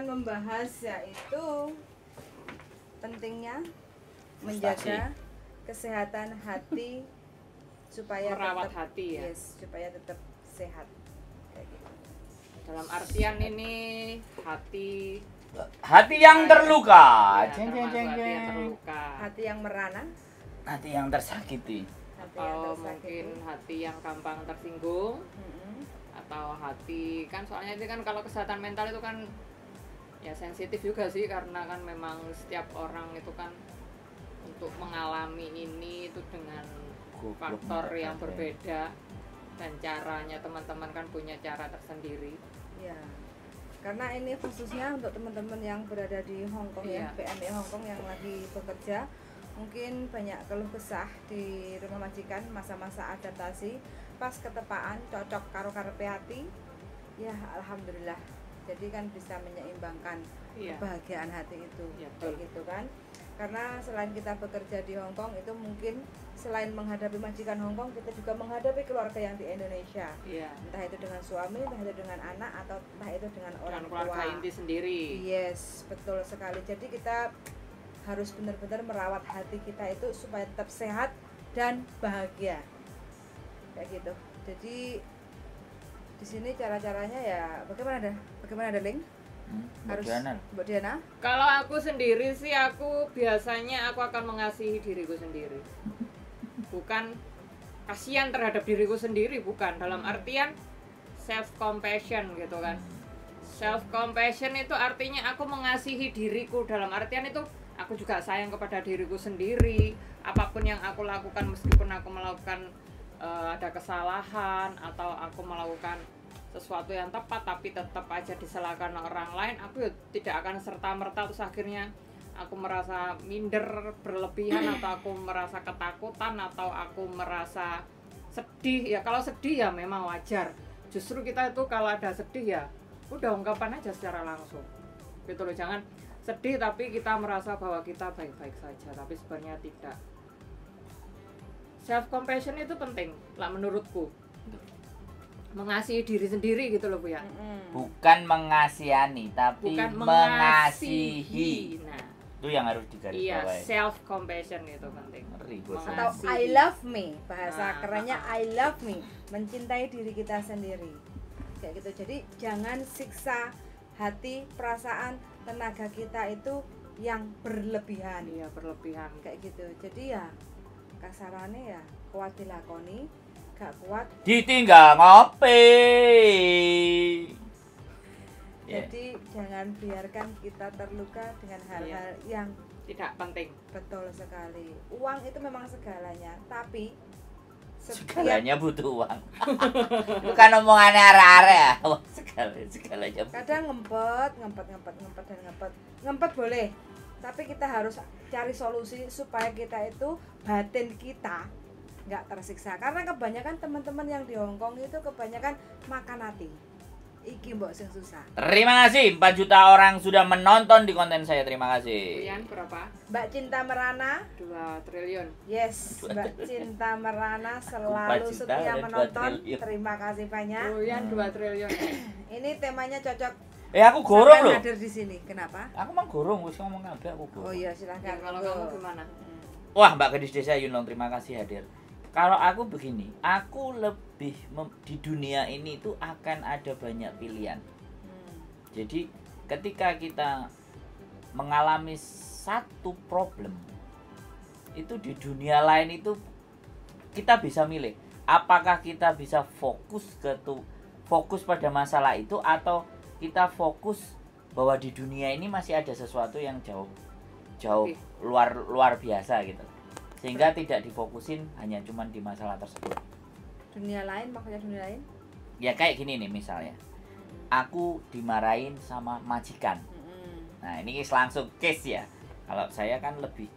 akan membahas yaitu pentingnya menjaga kesehatan hati supaya merawat tetap, hati ya. yes, supaya tetap sehat. Kayak gitu. Dalam artian ini hati yang terluka. ya, Jeng, jeng, termasuk jeng, hati yang jeng. terluka. Hati yang merana, Hati yang tersakiti. hati yang Atau tersakiti. mungkin hati yang gampang tersinggung, Mm-mm. atau hati kan soalnya itu kan kalau kesehatan mental itu kan ya sensitif juga sih, karena kan memang setiap orang itu kan untuk mengalami ini itu dengan faktor yang berbeda, dan caranya teman-teman kan punya cara tersendiri. Ya, karena ini khususnya untuk teman-teman yang berada di Hong Kong ya, Iya. PMI Hong Kong yang lagi bekerja, mungkin banyak keluh kesah di rumah majikan masa-masa adaptasi, pas ketepaan cocok karo karepe hati, ya alhamdulillah. Jadi kan bisa menyeimbangkan Iya. kebahagiaan hati itu, Iya, kayak betul. gitu kan. Karena selain kita bekerja di Hong Kong itu mungkin selain menghadapi majikan Hong Kong, kita juga menghadapi keluarga yang di Indonesia. Iya. Entah itu dengan suami, entah itu dengan anak, atau entah itu dengan orang Dan keluarga tua. inti sendiri. Yes, betul sekali. Jadi kita harus benar-benar merawat hati kita itu supaya tetap sehat dan bahagia. Kayak gitu. Jadi di sini cara-caranya ya bagaimana ada link? Harus Mbak Diana? Kalau aku sendiri sih, aku biasanya aku akan mengasihi diriku sendiri. Bukan kasihan terhadap diriku sendiri, bukan. Dalam artian self compassion gitu kan. Self compassion itu artinya aku mengasihi diriku, dalam artian itu aku juga sayang kepada diriku sendiri. Apapun yang aku lakukan, meskipun aku melakukan ada kesalahan atau aku melakukan sesuatu yang tepat tapi tetap aja disalahkan orang lain, aku tidak akan serta-merta terus akhirnya aku merasa minder berlebihan, atau aku merasa ketakutan, atau aku merasa sedih. Ya kalau sedih ya memang wajar. Justru kita itu kalau ada sedih ya udah ungkapan aja secara langsung gitu loh. Jangan sedih tapi kita merasa bahwa kita baik-baik saja, tapi sebenarnya tidak. Self compassion itu penting lah menurutku. Mengasihi diri sendiri gitu loh Bu ya. Bukan mengasihani, tapi Bukan mengasihi. Nah, Itu yang harus iya, digarisbawahi. self compassion itu penting. Ngeri, gua Atau Mengasihi. I love me, bahasa Ah, kerennya I love me, mencintai diri kita sendiri. Kayak gitu. Jadi jangan siksa hati, perasaan, tenaga kita itu yang berlebihan. Iya, berlebihan. Kayak gitu. Jadi ya kasarannya ya kuat dilakoni, gak kuat. Ditinggal ngopi. Ya. Jadi jangan biarkan kita terluka dengan hal-hal yang Tidak penting. betul sekali. Uang itu memang segalanya, tapi setiap Segalanya butuh uang. Itu kan omongannya arek-arek ya. Wah, segalanya butuh. kadang ngempet boleh, tapi kita harus cari solusi supaya kita itu batin kita nggak tersiksa. Karena kebanyakan teman-teman yang di Hong Kong itu kebanyakan makan hati. Iki mbok sing susah. Terima kasih 4 juta orang sudah menonton di konten saya. Terima kasih. Kemudian berapa? Mbak Cinta Merana, 2 triliun. yes, Mbak Cinta Merana 4 selalu juta setia dan 2 menonton. triliun. Terima kasih banyak. Kemudian 2 triliun. Ini temanya cocok. Aku gorong sampean loh. hadir di sini. Kenapa? Aku mah gorong, wis ngomong kabeh aku gorong. Oh iya, silahkan. Ya, kalau monggo. kamu gimana? Wah, Mbak Gadis Desa Yunong, terima kasih hadir. Kalau aku begini, aku lebih di dunia ini itu akan ada banyak pilihan. Jadi ketika kita mengalami satu problem, itu di dunia lain itu kita bisa milih apakah kita bisa fokus pada masalah itu, atau kita fokus bahwa di dunia ini masih ada sesuatu yang jauh luar biasa gitu, sehingga tidak difokusin hanya cuman di masalah tersebut. Dunia lain, maksudnya dunia lain? Ya kayak gini nih misalnya, aku dimarahin sama majikan. Nah ini langsung case ya. Kalau saya kan lebih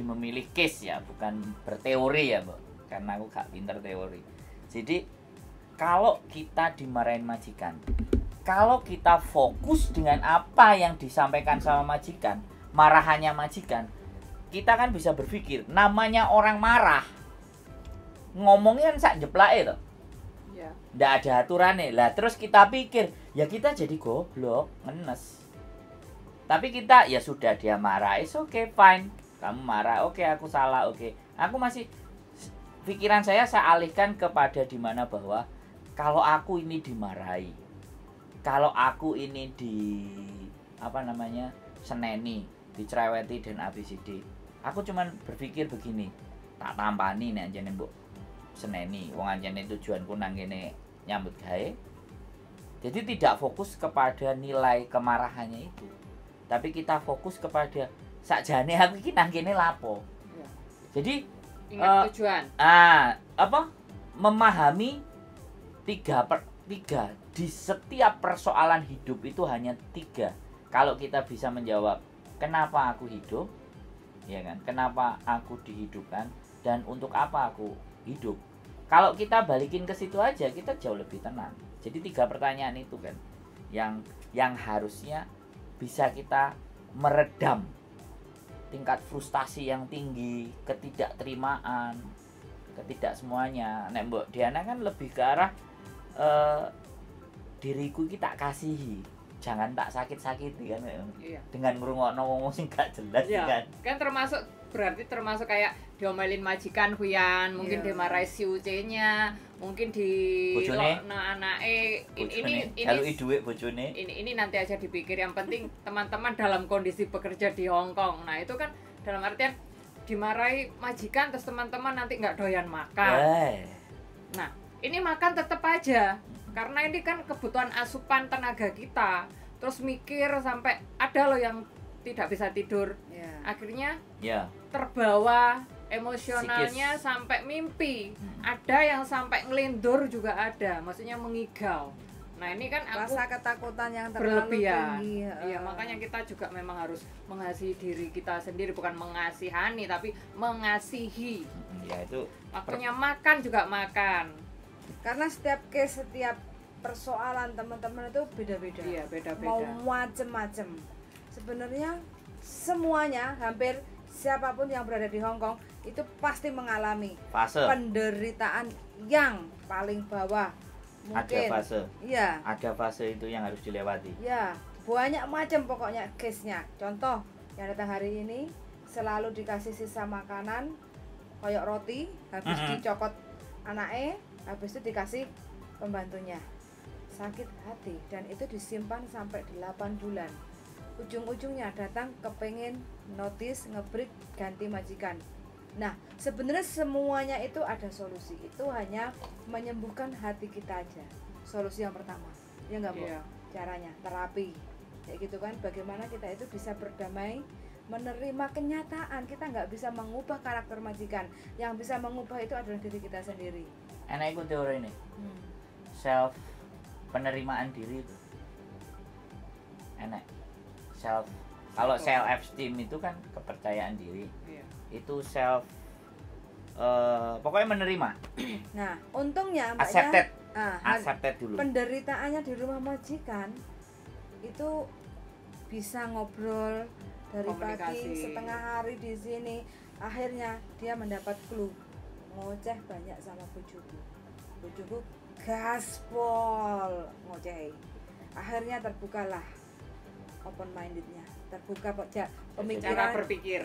memilih case ya, bukan berteori ya, Bu. Karena aku gak pinter teori. Jadi kalau kita dimarahin majikan, kalau kita fokus dengan apa yang disampaikan sama majikan, marahannya majikan, kita kan bisa berpikir, namanya orang marah ngomongnya kan sak jeplake toh. Ya. Nggak ada aturannya lah, terus kita pikir ya kita jadi goblok, ngenes. Tapi kita ya sudah, dia marah, it's okay, fine. Kamu marah, oke, aku salah, oke. Aku masih, pikiran saya alihkan kepada dimana bahwa kalau aku ini dimarahi, kalau aku ini seneni, dicereweti dan ABCD, aku cuman berpikir begini, tak tampani nek anjene mbok seneni, wong anjene tujuanku nang kene nyambut gawe. Jadi tidak fokus kepada nilai kemarahannya itu, tapi kita fokus kepada sakjane aku iki nang kene lapo. Ya. Jadi Ingat tujuan. Memahami tiga di setiap persoalan hidup itu hanya 3. Kalau kita bisa menjawab kenapa aku hidup, ya kan? Kenapa aku dihidupkan dan untuk apa aku hidup? Kalau kita balikin ke situ aja, kita jauh lebih tenang. Jadi 3 pertanyaan itu kan yang harusnya bisa kita meredam tingkat frustasi yang tinggi, ketidakterimaan, ketidaksemuanya. Nek Mbok Diana kan lebih ke arah diriku kita kasihi, jangan tak sakit-sakiti kan. Iya. Dengan ngrungokno wong sing gak jelas Iya. kan. Kan berarti termasuk kayak diomelin majikan Huyan, mungkin Iya. dimarahi si Uce-nya, mungkin di Bojone. anake ini Jalui dhuwit bojone. ini nanti aja dipikir, yang penting teman-teman dalam kondisi bekerja di Hong Kong. Nah itu kan dalam artian dimarahi majikan terus teman-teman nanti nggak doyan makan. Nah ini makan tetap aja, karena ini kan kebutuhan asupan tenaga kita. Terus mikir sampai ada loh yang tidak bisa tidur, Ya. akhirnya Ya. terbawa emosionalnya Psikis. sampai mimpi. Ada yang sampai ngelindur juga ada, maksudnya mengigau. Nah ini kan aku Rasa ketakutan yang terlalu berlebihan. tinggi. Iya, makanya kita juga memang harus mengasihi diri kita sendiri, bukan mengasihani tapi mengasihi. Ya itu Waktunya makan juga makan. Karena setiap case, setiap persoalan teman-teman itu beda-beda. Iya, Mau beda-beda. macem-macem. Sebenarnya semuanya, hampir siapapun yang berada di Hong Kong itu pasti mengalami fase. penderitaan yang paling bawah. Ada Mungkin. fase. Iya. Ada fase itu yang harus dilewati. Ya, banyak macam pokoknya case-nya. Contoh, yang datang hari ini selalu dikasih sisa makanan koyok roti, habis dicokot anaknya, habis itu dikasih pembantunya. Sakit hati, dan itu disimpan sampai 8 bulan. Ujung-ujungnya datang kepengen notice, ngebreak, ganti majikan. Nah, sebenarnya semuanya itu ada solusi. Itu hanya menyembuhkan hati kita aja. Solusi yang pertama. Ya enggak, Bu? Iya. Caranya terapi. Kayak gitu kan, bagaimana kita itu bisa berdamai, menerima kenyataan. Kita nggak bisa mengubah karakter majikan. Yang bisa mengubah itu adalah diri kita sendiri. Enak ikut teori ini. Self penerimaan diri itu. Enak. Kalau self esteem itu kan kepercayaan diri. Iya. Itu self pokoknya menerima. Nah, untungnya mbaknya Accepted. ah, Accepted dulu. penderitaannya di rumah majikan itu bisa ngobrol dari pagi Komunikasi. setengah hari di sini. Akhirnya dia mendapat clue, ngoceh banyak sama bojoku gaspol ngoceh. Akhirnya terbukalah open mindednya, terbuka pemikiran,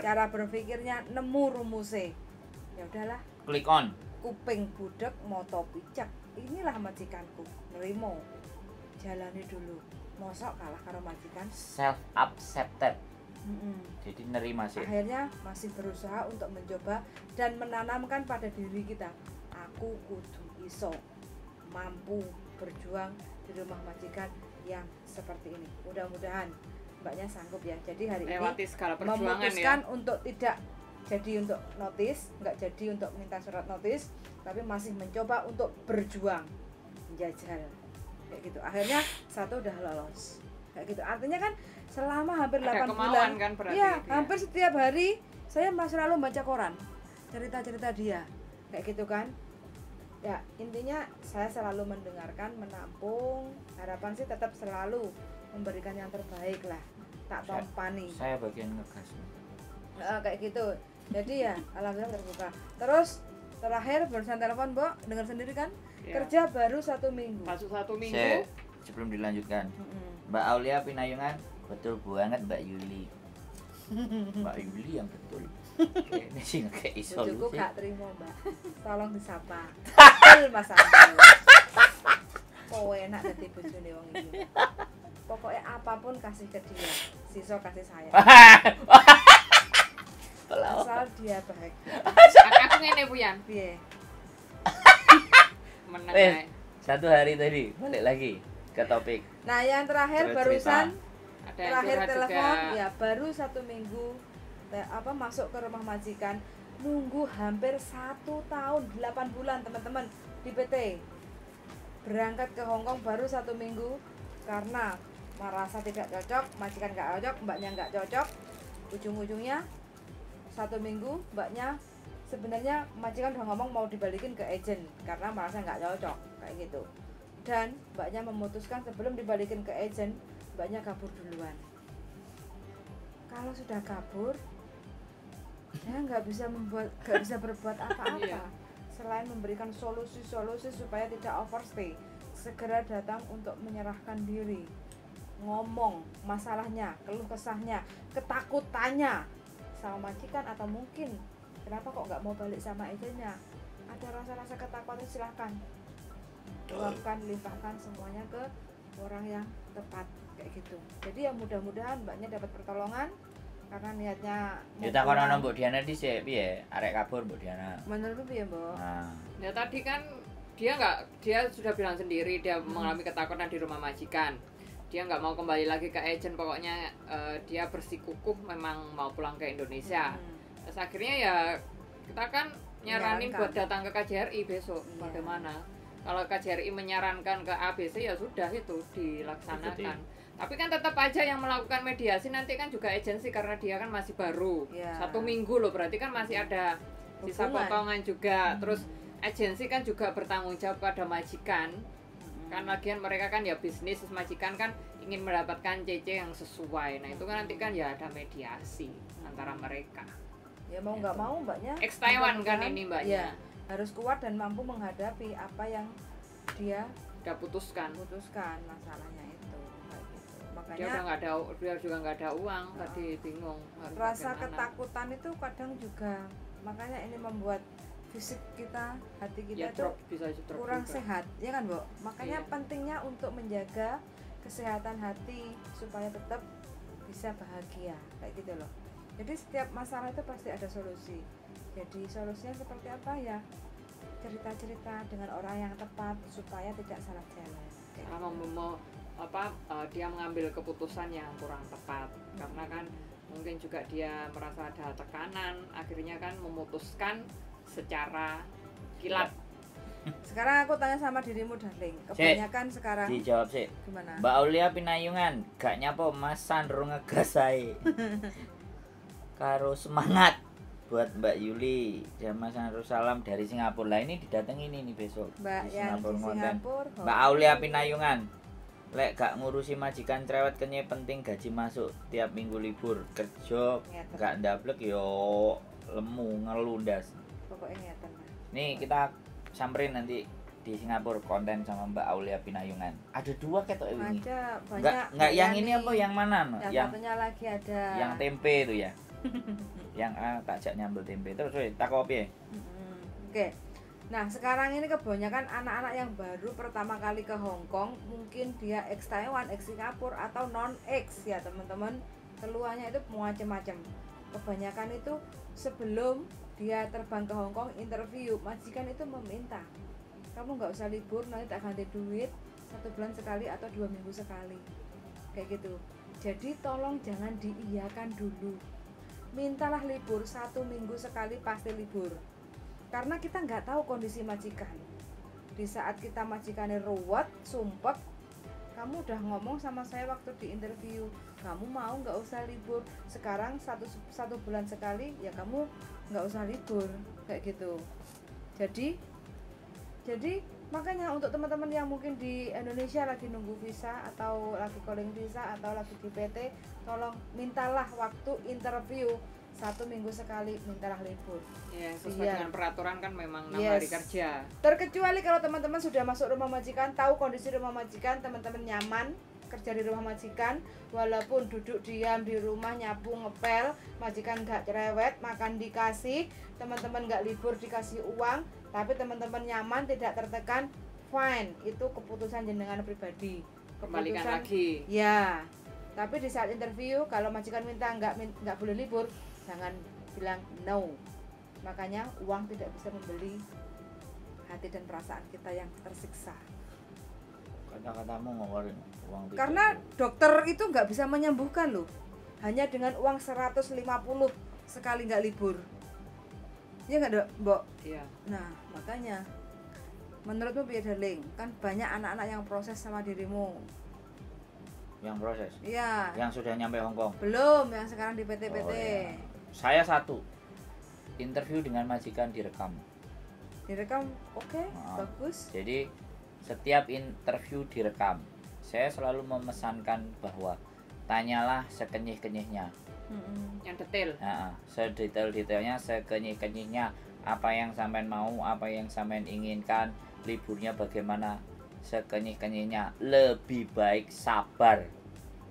cara berpikirnya, nemu rumusnya. Ya udahlah, Click on. kuping budek moto picek, inilah majikanku, nerimo, jalani dulu. Mosok kalah karo majikan. Self accepted. Mm-mm. Jadi nerima sih. Akhirnya masih berusaha untuk mencoba dan menanamkan pada diri kita, aku kudu iso mampu berjuang di rumah majikan yang seperti ini. Mudah-mudahan mbaknya sanggup ya. Jadi hari Lewati ini segala perjuangan memutuskan ya. untuk tidak jadi untuk notis, nggak jadi untuk minta surat notis, tapi masih mencoba untuk berjuang, menjajal kayak gitu. Akhirnya satu udah lolos kayak gitu. Artinya kan selama hampir Ada 8 kemauan bulan kan berarti ya, dia. hampir setiap hari saya masih selalu baca koran, cerita-cerita dia kayak gitu kan. Ya, intinya saya selalu mendengarkan, menampung, harapan sih tetap selalu memberikan yang terbaik lah, tak tompani. Saya bagian ngegas. Kayak gitu. Jadi ya alhamdulillah terbuka. Terus terakhir barusan telepon, Mbok, dengar sendiri kan? Ya. Kerja baru 1 minggu. Masuk 1 minggu. Sebelum dilanjutkan, Mm-mm. Mbak Aulia Pinayungan Betul banget Mbak Yuli. Mbak Yuli yang betul. Kayaknya sih kayak Bojoku solusi. gak terima, Mbak. Tolong disapa. Betul Mas Abdul. Kowe enak dadi bojone wong iki. Pokoknya apapun kasih ke dia, sisa kasih saya. Asal dia bahagia. Aku ngene Puyan. Piye? Meneng Eh. ae. Satu hari tadi balik lagi ke topik. Nah, yang terakhir Cerita. barusan Ada yang terakhir curhat telepon juga. ya baru 1 minggu masuk ke rumah majikan, nunggu hampir 1 tahun 8 bulan teman-teman di PT. Berangkat ke Hongkong baru 1 minggu karena merasa tidak cocok, majikan nggak cocok, mbaknya nggak cocok. Ujung-ujungnya 1 minggu mbaknya sebenarnya majikan udah ngomong mau dibalikin ke agent karena merasa nggak cocok kayak gitu. Dan mbaknya memutuskan sebelum dibalikin ke agent, mbaknya kabur duluan. Kalau sudah kabur, dia nggak bisa berbuat apa-apa Iya. selain memberikan solusi-solusi supaya tidak overstay. Segera datang untuk menyerahkan diri, ngomong masalahnya, keluh kesahnya, ketakutannya sama majikan, atau mungkin kenapa kok nggak mau balik sama agennya. Ada rasa-rasa ketakutan, silahkan luapkan, limpahkan semuanya ke orang yang tepat kayak gitu. Jadi ya mudah-mudahan mbaknya dapat pertolongan karena niatnya mau Kita kono pulang. Mbok Diana dhisik piye? Arek kabur Mbok Diana. Menurutmu piye, Mbok? Nah, Ya tadi kan dia sudah bilang sendiri dia mengalami ketakutan di rumah majikan. Dia nggak mau kembali lagi ke agent, pokoknya dia bersikukuh memang mau pulang ke Indonesia. Terus akhirnya ya kita kan nyaranin Menyarankan. buat datang ke KJRI besok. Iya. Bagaimana? Kalau KJRI menyarankan ke ABC ya sudah itu dilaksanakan. Tapi kan tetap aja yang melakukan mediasi nanti kan juga agensi karena dia kan masih baru. Iya. 1 minggu loh, berarti kan masih ada sisa Hubungan. potongan juga. Terus agensi kan juga bertanggung jawab pada majikan. Kan lagian mereka kan ya bisnis, majikan kan ingin mendapatkan CC yang sesuai. Nah itu kan nanti kan ya ada mediasi antara mereka. Ya mau nggak mau mbaknya Ex Taiwan kan mudah-mudahan, ini mbaknya. ya, harus kuat dan mampu menghadapi apa yang dia Udah putuskan. putuskan masalahnya itu kayak gitu. Dia Makanya udah nggak ada, dia juga nggak ada uang. Tadi bingung. harus rasa bagaimana. ketakutan itu kadang juga, makanya ini membuat fisik kita, hati Ya kita drop, itu bisa drop kurang juga. sehat, ya kan, Mbok? Makanya Iya. pentingnya untuk menjaga kesehatan hati supaya tetap bisa bahagia kayak gitu loh. Jadi setiap masalah itu pasti ada solusi. Jadi solusinya seperti apa ya? Cerita-cerita dengan orang yang tepat supaya tidak salah jalan. Kayak Karena gitu. dia mengambil keputusan yang kurang tepat karena kan mungkin juga dia merasa ada tekanan, akhirnya kan memutuskan secara kilat. Sekarang aku tanya sama dirimu, darling. Kebanyakan sekarang dijawab sih. gimana? Mbak Aulia Pinayungan, gak nyapa Mas Sandro ngegas ae. Karo semangat buat Mbak Yuli dan Mas Sandro salam dari Singapura. Lah ini didatangi ini nih besok. Mbak yang di konten. Singapura. Mbak Aulia Pinayungan. Lek gak ngurusi majikan cerewet kenye penting gaji masuk tiap minggu libur kerja Ngeten. gak ndablek yo lemu ngelundas. Pokoknya ngeten. Mas. Nih kita samperin nanti di Singapura konten sama Mbak Aulia Pinayungan. Ada 2 ketok ini. Ada banyak. Enggak yang Mbak ini Yani. apa yang mana no? Yang satunya lagi ada. Yang tempe itu ya. Yang takjak nyambel tempe. Terus weh tak kopi. Oke. Nah, sekarang ini kebanyakan anak-anak yang baru pertama kali ke Hong Kong, mungkin dia ex Taiwan, ex Singapura atau non ex ya, teman-teman. Keluarnya itu macam-macam. Kebanyakan itu sebelum dia terbang ke Hong Kong interview, majikan itu meminta, kamu nggak usah libur, nanti tak ganti duit 1 bulan sekali atau 2 minggu sekali, kayak gitu. Jadi tolong jangan diiyakan dulu, mintalah libur 1 minggu sekali, pasti libur, karena kita nggak tahu kondisi majikan. Di saat kita majikannya ruwet, sumpek, kamu udah ngomong sama saya waktu di interview, kamu mau nggak usah libur, sekarang satu bulan sekali, ya kamu nggak usah libur, kayak gitu. Jadi makanya untuk teman-teman yang mungkin di Indonesia lagi nunggu visa atau lagi calling visa atau lagi di PT, tolong mintalah waktu interview 1 minggu sekali, mintalah libur. Ya, sesuai Iya. dengan peraturan kan memang 6 Yes. hari kerja. Terkecuali kalau teman-teman sudah masuk rumah majikan, tahu kondisi rumah majikan, teman-teman nyaman, kerja di rumah majikan, walaupun duduk diam di rumah nyapu ngepel, majikan nggak cerewet, makan dikasih, teman-teman nggak libur dikasih uang, tapi teman-teman nyaman tidak tertekan, fine, itu keputusan jenengan pribadi. Kembalikan lagi. Ya, tapi di saat interview kalau majikan minta nggak boleh libur, jangan bilang no. Makanya uang tidak bisa membeli hati dan perasaan kita yang tersiksa. Kata-katamu ngeluarin uang tidak. Karena dokter itu nggak bisa menyembuhkan loh, hanya dengan uang 150 sekali nggak libur. Ya nggak dok, Mbok? Iya. Nah makanya menurutmu Pia Darling, kan banyak anak-anak yang proses sama dirimu. Yang proses? Iya. Yang sudah nyampe Hongkong? Belum, yang sekarang di PT-PT. Oh, iya. Saya satu, interview dengan majikan direkam. Direkam, oke, Nah, bagus. Jadi setiap interview direkam. Saya selalu memesankan bahwa tanyalah sekenyih-kenyihnya. Yang detail. Nah, sedetail-detailnya, sekenyih-kenyihnya, apa yang sampean mau, apa yang sampean inginkan, liburnya bagaimana, sekenyih-kenyihnya. Lebih baik sabar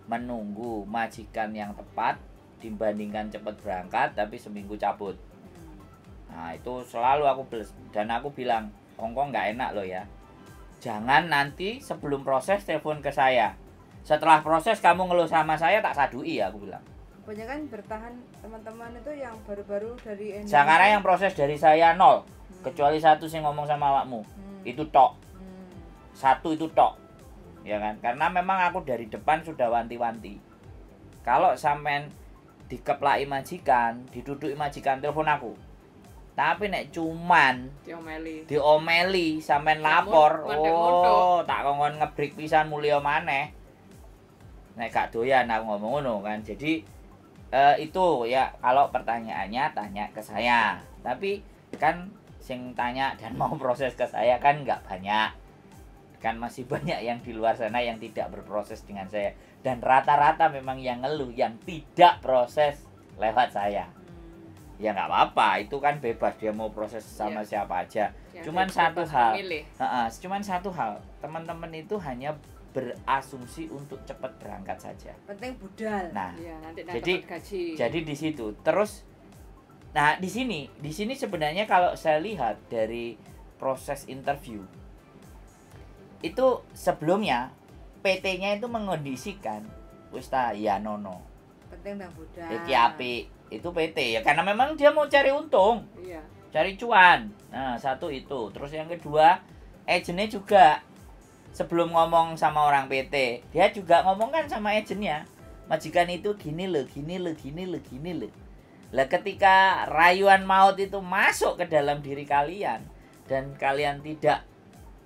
menunggu majikan yang tepat dibandingkan cepat berangkat tapi seminggu cabut. Nah itu selalu aku dan aku bilang, Hongkong nggak enak loh ya, jangan nanti sebelum proses telepon ke saya, setelah proses kamu ngeluh sama saya tak sadui ya, aku bilang. Kebanyakan bertahan teman-teman itu yang baru-baru dari Indonesia. Sekarang yang proses dari saya 0, kecuali satu sih ngomong sama awakmu, itu tok, satu itu tok, ya kan? Karena memang aku dari depan sudah wanti-wanti, kalau sampean dikeplaki majikan, diduduki majikan, telepon aku. Tapi nek cuman diomeli sampean lapor, oh tak kongkon ngebrik pisan mulya maneh. Nek gak doyan aku ngomong ngono kan. Jadi itu ya, kalau pertanyaannya tanya ke saya. Tapi kan sing tanya dan mau proses ke saya kan nggak banyak. Kan masih banyak yang di luar sana yang tidak berproses dengan saya. Dan rata-rata memang yang ngeluh yang tidak proses lewat saya. Ya nggak apa-apa, itu kan bebas dia mau proses sama siapa aja. Cuman satu hal, cuman satu hal, teman-teman itu hanya berasumsi untuk cepat berangkat saja. Penting budal. Nah, ya, nanti gaji. Jadi di situ. Terus, nah di sini sebenarnya kalau saya lihat dari proses interview itu sebelumnya PT-nya itu mengondisikan, wis ta ya nono. Penting dan budal. Iki apik. Itu PT ya, karena memang dia mau cari untung, cari cuan. Nah satu itu. Terus yang kedua, agentnya juga sebelum ngomong sama orang PT, dia juga ngomong kan sama agentnya, majikan itu gini loh, gini loh, gini loh, gini loh. Lah ketika rayuan maut itu masuk ke dalam diri kalian dan kalian tidak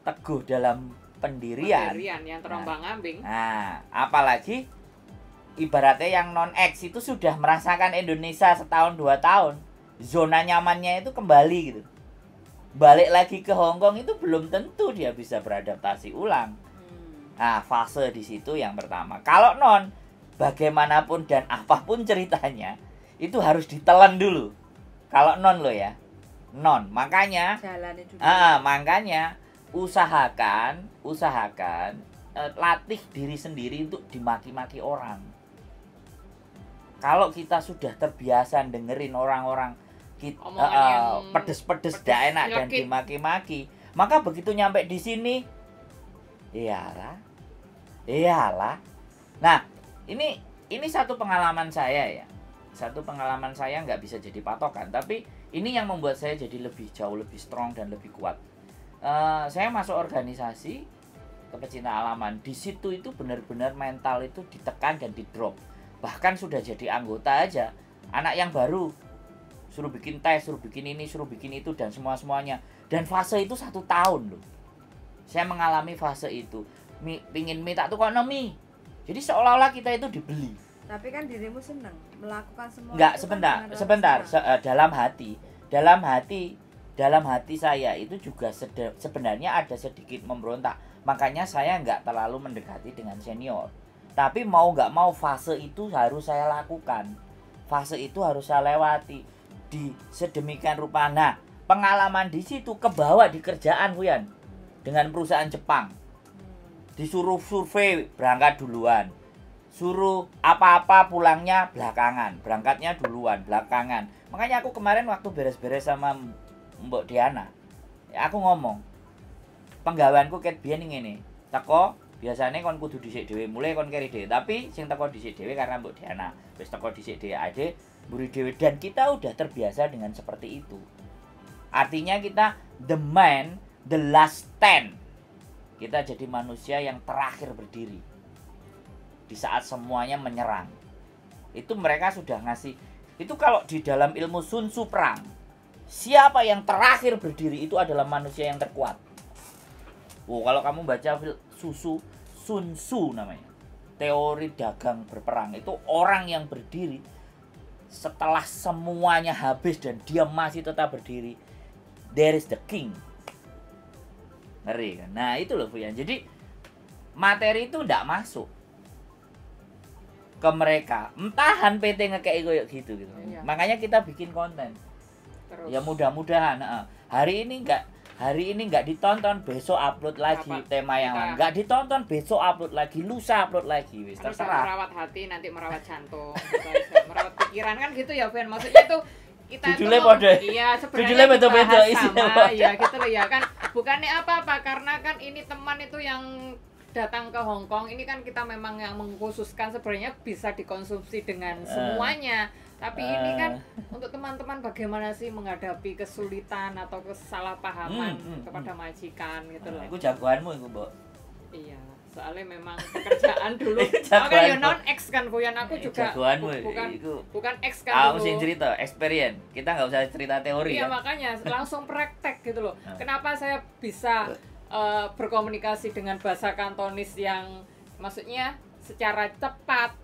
teguh dalam pendirian yang terombang-ambing. Nah apalagi ibaratnya yang non-ex itu sudah merasakan Indonesia setahun 2 tahun, zona nyamannya itu kembali gitu, balik lagi ke Hongkong itu belum tentu dia bisa beradaptasi ulang. Nah fase di situ yang pertama. Kalau non, bagaimanapun dan apapun ceritanya itu harus ditelan dulu. Kalau non lo ya, non. Makanya makanya usahakan latih diri sendiri untuk dimaki-maki orang. Kalau kita sudah terbiasa dengerin orang-orang pedes-pedes dak enak dan dimaki-maki, maka begitu nyampe di sini, iyalah. Nah, ini satu pengalaman saya ya. Satu pengalaman saya nggak bisa jadi patokan, tapi ini yang membuat saya jadi jauh lebih strong dan lebih kuat. Saya masuk organisasi kepecinta alaman. Di situ itu benar-benar mental itu ditekan dan di-drop. Bahkan sudah jadi anggota aja, anak yang baru suruh bikin tes, suruh bikin ini, suruh bikin itu dan semuanya. Dan fase itu 1 tahun loh. Saya mengalami fase itu. Pingin minta tuh kok mie. Jadi seolah-olah kita itu dibeli. Tapi kan dirimu senang melakukan semua. Enggak, sebentar. Dalam hati saya itu juga sebenarnya ada sedikit memberontak. Makanya saya nggak terlalu mendekati dengan senior. Tapi mau nggak mau fase itu harus saya lakukan. Fase itu harus saya lewati di sedemikian rupa. Nah, pengalaman di situ kebawa di kerjaan Huyan dengan perusahaan Jepang. disuruh survei berangkat duluan, suruh apa-apa pulangnya belakangan, berangkatnya duluan belakangan. Makanya aku kemarin waktu beres-beres sama Mbok Diana, aku ngomong penggaweanku ket biyen ngene, teko biasanya kon kudu dhisik dhewe, mulai kon keri dhewe, tapi sing teko dhisik dhewe karena Mbok Diana wis teko dhisik dhewe ade mburi dhewe, dan kita udah terbiasa dengan seperti itu. Artinya kita the man, the last stand. Kita jadi manusia yang terakhir berdiri di saat semuanya menyerang. Itu mereka sudah ngasih. Itu kalau di dalam ilmu Sun Tzu perang, siapa yang terakhir berdiri itu adalah manusia yang terkuat. Kalau kamu baca Sun Tzu namanya, teori dagang berperang, itu orang yang berdiri setelah semuanya habis dan dia masih tetap berdiri. There is the king. Ngeri kan? Nah itu loh Fuyan. Jadi materi itu ndak masuk ke mereka. Entahan PT ngekei kayak gitu. Iya. Makanya kita bikin konten. Terus Ya mudah-mudahan hari ini nggak ditonton, besok upload lagi Dapat. tema yang Kita- lain. Nggak ditonton, besok upload lagi, lusa upload lagi, wis terus terserah. merawat hati, nanti merawat jantung, merawat pikiran kan gitu ya, Fen. Maksudnya tuh kita Judulnya tuh podo. iya sebenarnya Judulnya beda-beda, dibahas isinya sama podo. ya gitu loh ya kan, bukannya apa-apa karena kan ini teman itu yang datang ke Hong Kong ini kan kita memang yang mengkhususkan sebenarnya bisa dikonsumsi dengan semuanya, tapi ini kan untuk teman-teman bagaimana sih menghadapi kesulitan atau kesalahpahaman kepada majikan gitu loh. Iku jagoanmu iku, Mbok. Iya, soalnya memang pekerjaan dulu. Jagoan, Oke, ya Mbak. non X kan Fuyan, aku juga Jagoanmu bukan iku. bukan X kan Aku dulu. sing cerita, experience. Kita nggak usah cerita teori Iya ya. makanya langsung praktek gitu loh. Nah. Kenapa saya bisa berkomunikasi dengan bahasa Kantonis yang maksudnya secara cepat,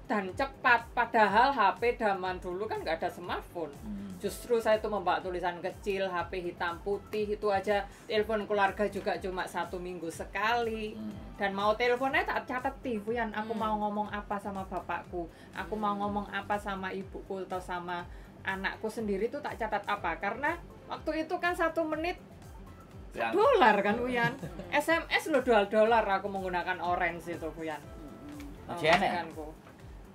padahal HP zaman dulu kan nggak ada smartphone. Justru saya tuh membawa tulisan kecil, HP hitam putih, itu aja telepon keluarga juga cuma 1 minggu sekali. Dan mau teleponnya tak catat Fuyan, aku mau ngomong apa sama bapakku, aku mau ngomong apa sama ibuku atau sama anakku sendiri tuh tak catat apa, karena waktu itu kan 1 menit $1 kan Fuyan. SMS lo $2 aku menggunakan Orange itu Fuyan. Masih enak? Majikanku.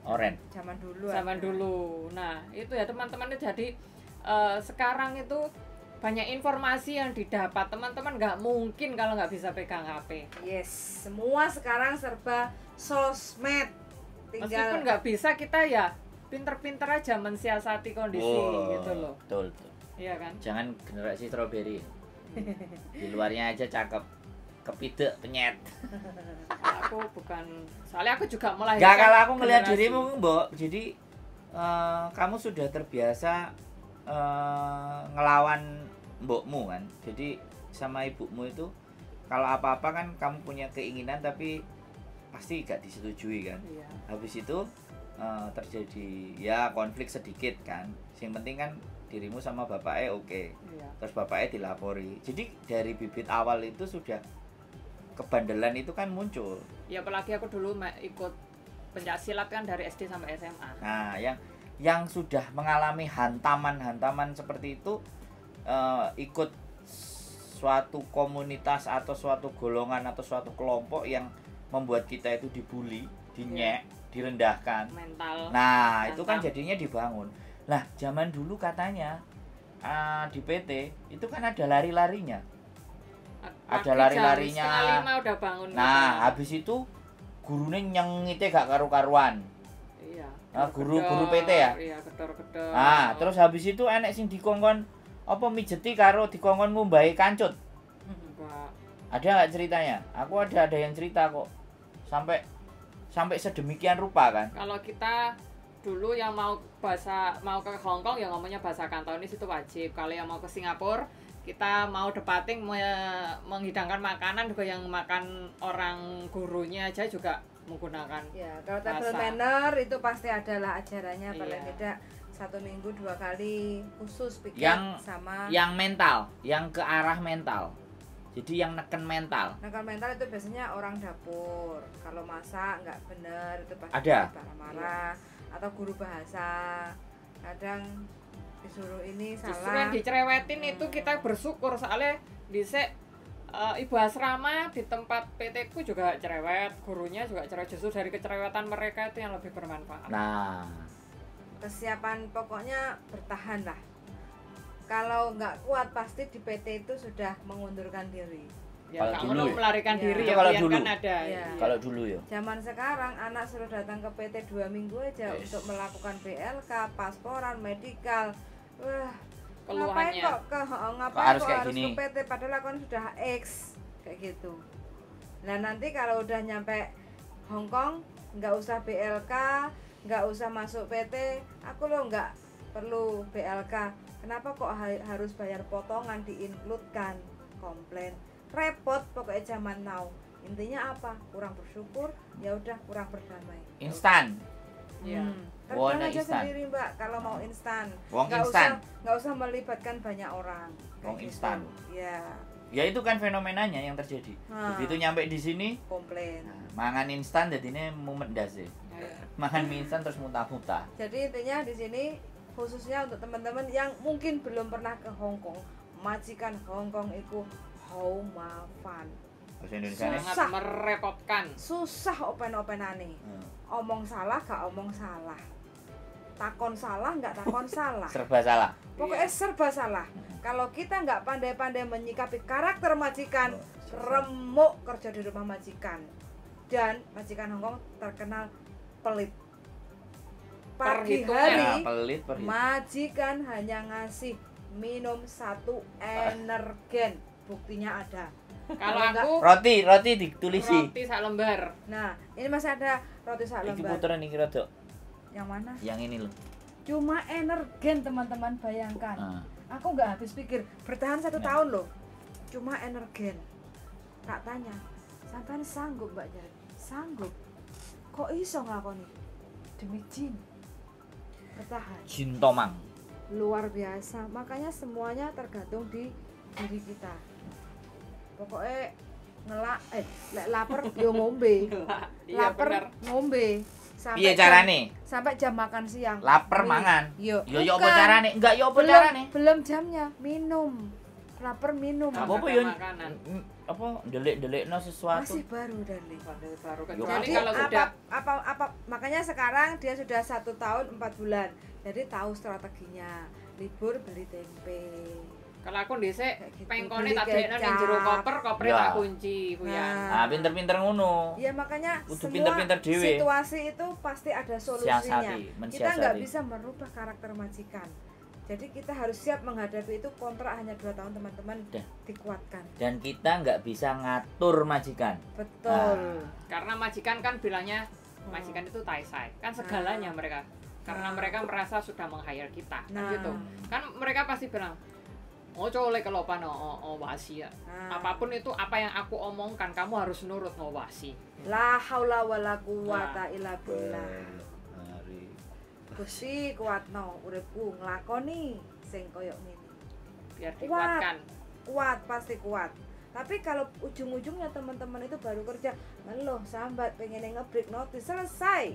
Oren. Zaman dulu. Zaman ada. dulu. Nah, itu ya teman-teman, jadi sekarang itu banyak informasi yang didapat. Teman-teman nggak mungkin kalau nggak bisa pegang HP. Yes, semua sekarang serba sosmed. Meskipun Tinggal nggak bisa, kita ya pinter-pinter aja mensiasati kondisi gitu loh. Betul, betul. Iya kan? Jangan generasi strawberry. Di luarnya aja cakep, kepidek penyet. Aku bukan, soalnya aku juga mulai. Gak, kalau aku ngelihat dirimu Mbok, jadi kamu sudah terbiasa ngelawan mbokmu kan. Jadi sama ibumu itu kalau apa-apa kan kamu punya keinginan tapi pasti gak disetujui kan. Iya. Habis itu terjadi ya konflik sedikit kan. Yang penting kan dirimu sama bapaknya oke. Iya. Terus bapaknya dilapori. Jadi dari bibit awal itu sudah kebandelan itu kan muncul. Ya apalagi aku dulu ikut pencaksilat kan dari SD sampai SMA. Nah, yang sudah mengalami hantaman-hantaman seperti itu ikut suatu komunitas atau suatu golongan atau suatu kelompok yang membuat kita itu dibully, dinyek, direndahkan. Mental. Nah, itu kan Mantap. jadinya dibangun. Lah, zaman dulu katanya di PT itu kan ada lari-larinya. Ada lari-larinya. Jam 4:30 udah bangun. Nah, gitu. habis itu gurunya nyengite gak karu-karuan. Iya. Guru Gedor, PT ya? Iya, gedor-gedor. Nah, terus habis itu enek sing dikongkon apa mijeti karo dikongkon ngumbahi kancut. Enggak. Ada nggak ceritanya? Aku ada yang cerita kok. Sampai sedemikian rupa kan. Kalau kita dulu yang mau ke Hong Kong yang ngomongnya bahasa Kantonis itu wajib. Kalau yang mau ke Singapura, kita mau debating menghidangkan makanan juga yang makan orang gurunya aja juga menggunakan. ya, kalau table Bahasa. manner itu pasti adalah ajarannya paling Iya. tidak 1 minggu 2 kali khusus pikir Yang- sama Yang mental, yang ke arah mental. Jadi yang neken mental. Nah, kalau mental itu biasanya orang dapur. Kalau masak nggak bener itu pasti Ada. marah-marah. Atau guru bahasa. Kadang disuruh ini Justru salah. yang dicerewetin itu kita bersyukur soalnya dhisik ibu asrama di tempat PT ku juga cerewet, gurunya juga cerewet. Justru dari kecerewetan mereka itu yang lebih bermanfaat. Nah, Kesiapan pokoknya bertahan lah. Kalau nggak kuat pasti di PT itu sudah mengundurkan diri. Ya Kalau kamu dulu ya? melarikan Iya. diri Itu ya, kalau kalian dulu. kan ada. Iya. Iya. kalau dulu ya. Zaman sekarang anak suruh datang ke PT 2 minggu aja Yes. untuk melakukan BLK, pasporan, medikal. Wah, ngapain Keluhannya. kok ngapain harus kok kayak harus gini? ke PT padahal aku kan sudah X kayak gitu. Nah nanti kalau udah nyampe Hong Kong nggak usah BLK, nggak usah masuk PT, aku loh nggak perlu BLK. Kenapa kok harus bayar potongan di-include-kan? Komplain, repot pokoknya zaman now. Intinya apa? Kurang bersyukur, ya udah kurang berdamai. Instan. Iya. Terbang Wona aja instan. sendiri mbak kalau mau instan. Wong Nggak instan. nggak usah melibatkan banyak orang. Kayak Wong gitu. instan. Ya, Ya itu kan fenomenanya yang terjadi. Nah. Begitu nyampe di sini, komplain. nah, mangan instan jadinya mumet ndas ya. Iya. Makan mie instan terus muntah-muntah. Jadi intinya di sini khususnya untuk teman-teman yang mungkin belum pernah ke Hong Kong, majikan Hong Kong itu how fun. Bahasa Indonesia nih. Sangat Susah. merepotkan. Susah open-openane. Omong salah gak omong salah. Takon salah nggak takon salah. Serba salah. Pokoknya serba salah. Kalau kita nggak pandai-pandai menyikapi karakter majikan, remuk kerja di rumah majikan. Dan majikan Hong Kong terkenal pelit. Pagi Perhitungan. hari Nah, pelit perhitungan. majikan hanya ngasih minum 1 energen. Buktinya ada. Kalau Kalau aku Roti ditulisi. roti sak lembar. Nah, ini masih ada roti sak Iki lembar. puteran iki rada. Yang mana? Yang ini loh. Cuma energen teman-teman, bayangkan. Nah, Aku nggak habis pikir, bertahan 1 Nah. tahun loh. Cuma energen. Tak tanya, sampai sanggup Mbak Jari? Sanggup. Kok iso nglakoni? Demi jin. Bertahan. Jin Tomang. Luar biasa. Makanya semuanya tergantung di diri kita. Pokoknya lek lapar yo ngombe. Iya Lapar benar. ngombe. Piye carane? Sampai jam makan siang. Lapar Mie. mangan. Yo, Yo apa bukan. carane? Enggak yo apa carane? Belum jamnya, minum. Lapar minum. Gak Apa apa-apa yo. makanan. Apa ndelik-ndelikno sesuatu. Masih baru Darling. Baru Yo, kecuali Jadi kalau sudah apa makanya sekarang dia sudah 1 tahun 4 bulan. Jadi tahu strateginya. Libur beli tempe. kalau aku dhisik Kayak gitu. pengkone Beli tak dekno ning jero kecap. koper Ya. tak kunci, Bu ya. Ah, pinter-pinter ngono. Ya makanya Kudu semua pinter-pinter dhewe. situasi itu pasti ada solusinya. Siasati, Kita mensiasati. nggak bisa merubah karakter majikan. Jadi kita harus siap menghadapi itu. Kontrak hanya 2 tahun teman-teman, Dah. dikuatkan. Dan kita nggak bisa ngatur majikan. Betul. Karena majikan kan bilangnya majikan itu taisai. Kan segalanya mereka. Karena mereka merasa sudah meng-hire kita. Kan Nah. gitu. Kan mereka pasti bilang, "Oh, colek kalau pan wasi ya." Nah. Apapun itu apa yang aku omongkan kamu harus nurut ngawasi. La haula wala quwata illa billah. Hari. Gusti kuatno uripku nglakoni sing koyo ngene. Biar Kuat. dikuatkan. Kuat, pasti kuat. Tapi kalau ujung-ujungnya teman-teman itu baru kerja, ngeluh sambat pengen nge-break notice, selesai.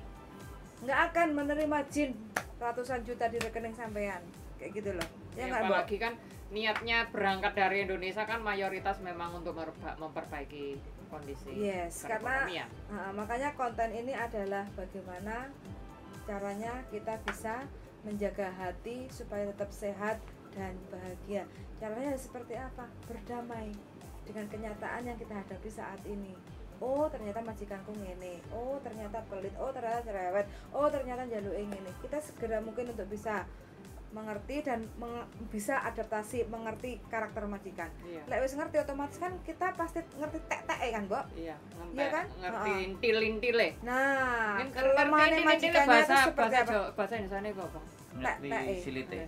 Nggak akan menerima jin ratusan juta di rekening sampean. Kayak gitu loh. Ya nggak, Mbak? Apalagi kan niatnya berangkat dari Indonesia kan mayoritas memang untuk memperbaiki kondisi Yes, karena perekonomian. makanya konten ini adalah bagaimana caranya kita bisa menjaga hati supaya tetap sehat dan bahagia. Caranya seperti apa? Berdamai dengan kenyataan yang kita hadapi saat ini. Oh, ternyata majikanku ngene. Oh, ternyata pelit. Oh, ternyata cerewet. Oh, ternyata njaluke ngene. Kita segera mungkin untuk bisa mengerti dan bisa adaptasi, mengerti karakter majikan. Iya. Lek wis ngerti otomatis kan kita pasti ngerti tek-teke kan, Mbok? Iya, Iya kan? ngerti Heeh. intil-intile. Nah, Mungkin kelemahannya majikannya itu seperti apa? bahasa Indonesia apa, Bang? Ngerti Tak-tak, silite.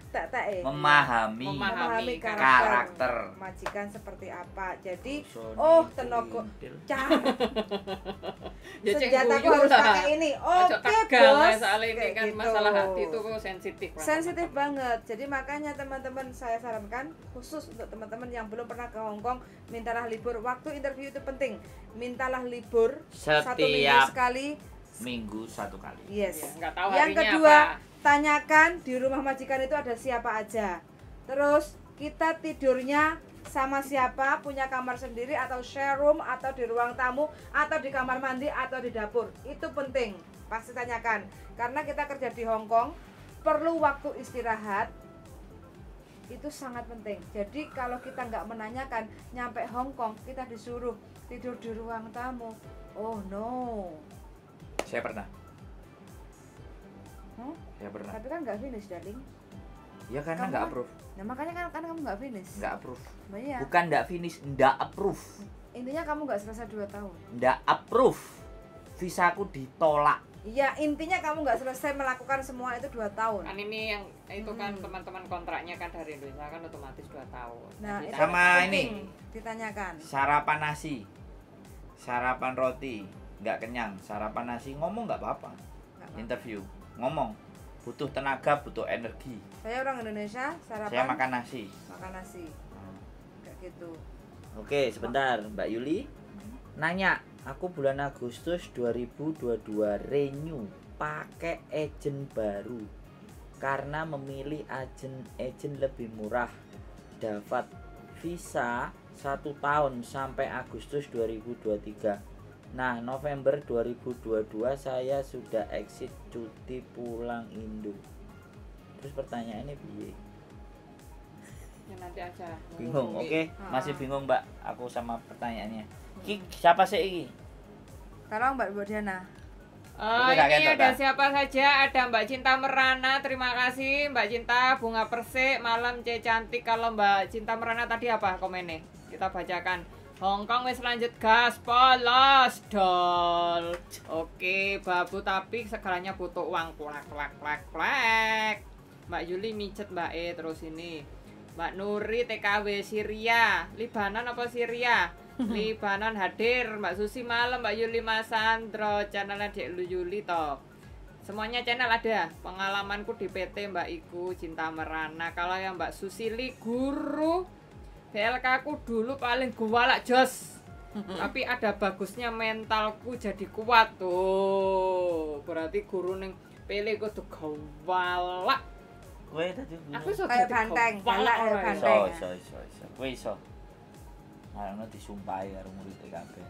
Tek-teke. Memahami Memahami karakter. majikan seperti apa. Jadi, Sony, oh, tenaga. Intil. Cah, Ya, cek senjataku guyu harus lah. pakai ini. Ojo Oke, tegang lah, Bos. soalnya ini Kayak kan gitu. masalah hati itu sensitif. lah, Sensitif teman-teman. banget. Jadi makanya teman-teman saya sarankan khusus untuk teman-teman yang belum pernah ke Hong Kong, mintalah libur. Waktu interview itu penting. Mintalah libur 1 minggu Setiap sekali. minggu 1 kali. Yes. Iya, nggak tahu Yang harinya kedua, apa. tanyakan di rumah majikan itu ada siapa aja. Terus kita tidurnya sama siapa, punya kamar sendiri atau share room atau di ruang tamu atau di kamar mandi atau di dapur. Itu penting, pasti tanyakan. Karena kita kerja di Hong Kong, perlu waktu istirahat. Itu sangat penting. Jadi kalau kita nggak menanyakan, nyampe Hong Kong kita disuruh tidur di ruang tamu. Oh no. Saya pernah. Hmm? Saya pernah. Tapi kan nggak finish, darling. Ya karena Kamu nggak kan- approve. Nah makanya kan kamu nggak finish. Nggak approve. Iya. Bukan nggak finish, nggak approve. Intinya kamu nggak selesai 2 tahun. Nggak approve. Visaku ditolak. Iya, intinya kamu nggak selesai melakukan semua itu 2 tahun. Kan ini yang itu kan Hmm. teman-teman kontraknya kan dari Indonesia kan otomatis 2 tahun. Nah, Jadi itu Sama penting ini. ditanyakan. Sarapan nasi, sarapan roti, nggak kenyang. Sarapan nasi ngomong nggak apa-apa. Nggak apa-apa. Interview ngomong, butuh tenaga, butuh energi. Saya orang Indonesia, sarapan Saya makan nasi. makan nasi. Kayak gitu. Oke, sebentar, Mbak Yuli. Nanya, aku bulan Agustus 2022 renew pakai agent baru karena memilih agent lebih murah. Dapat visa 1 tahun sampai Agustus 2023. Nah, November 2022 saya sudah exit cuti pulang Indo. Terus pertanyaannya piye? ya nanti aja. Bingung, menghubungi. oke? Masih bingung, Mbak. Aku sama pertanyaannya. Ki, siapa sih ini? Tolong Mbak Diana. Oh, Oke, tak ini kentok, ada tak? siapa saja? Ada Mbak Cinta Merana, terima kasih Mbak Cinta. Bunga Persik, Malam C cantik. Kalau Mbak Cinta Merana tadi apa komennya? Kita bacakan. Hongkong wis lanjut gas polos dol. Oke, babu tapi segalanya butuh uang. Plak. Mbak Yuli micet Mbak E terus ini. Mbak Nuri TKW Syria, Libanon apa Syria? Libanon hadir. Mbak Susi malam, Mbak Yuli Masandro, channelnya Dek Lu Yuli toh. Semuanya channel ada. Pengalamanku di PT Mbak Iku, Cinta Merana. Kalau yang Mbak Susili guru PLK aku dulu paling guwalak jos. Tapi ada bagusnya mentalku jadi kuat tuh. Berarti guru ning pilih kudu guwalak. Kowe tadi Aku iso Kayak dadi banteng, guwalak galak kayak ora ya? banteng. iso. Kowe iso. Ana disumpahi karo murid kabeh.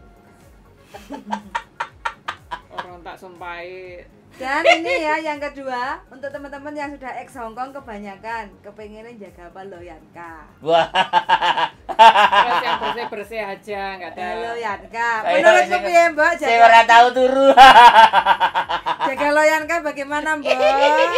Orang tak sumpahi. Dan ini ya yang kedua, untuk teman-teman yang sudah ex Hongkong kebanyakan kepengenin jaga apa lo Yanka. Wah. Terus yang bersih-bersih aja, enggak ada. Halo Yanka. Ayo, Menurutmu saya- piye Mbak Saya ora jaga tahu turu. jaga lo Yanka bagaimana Mbak?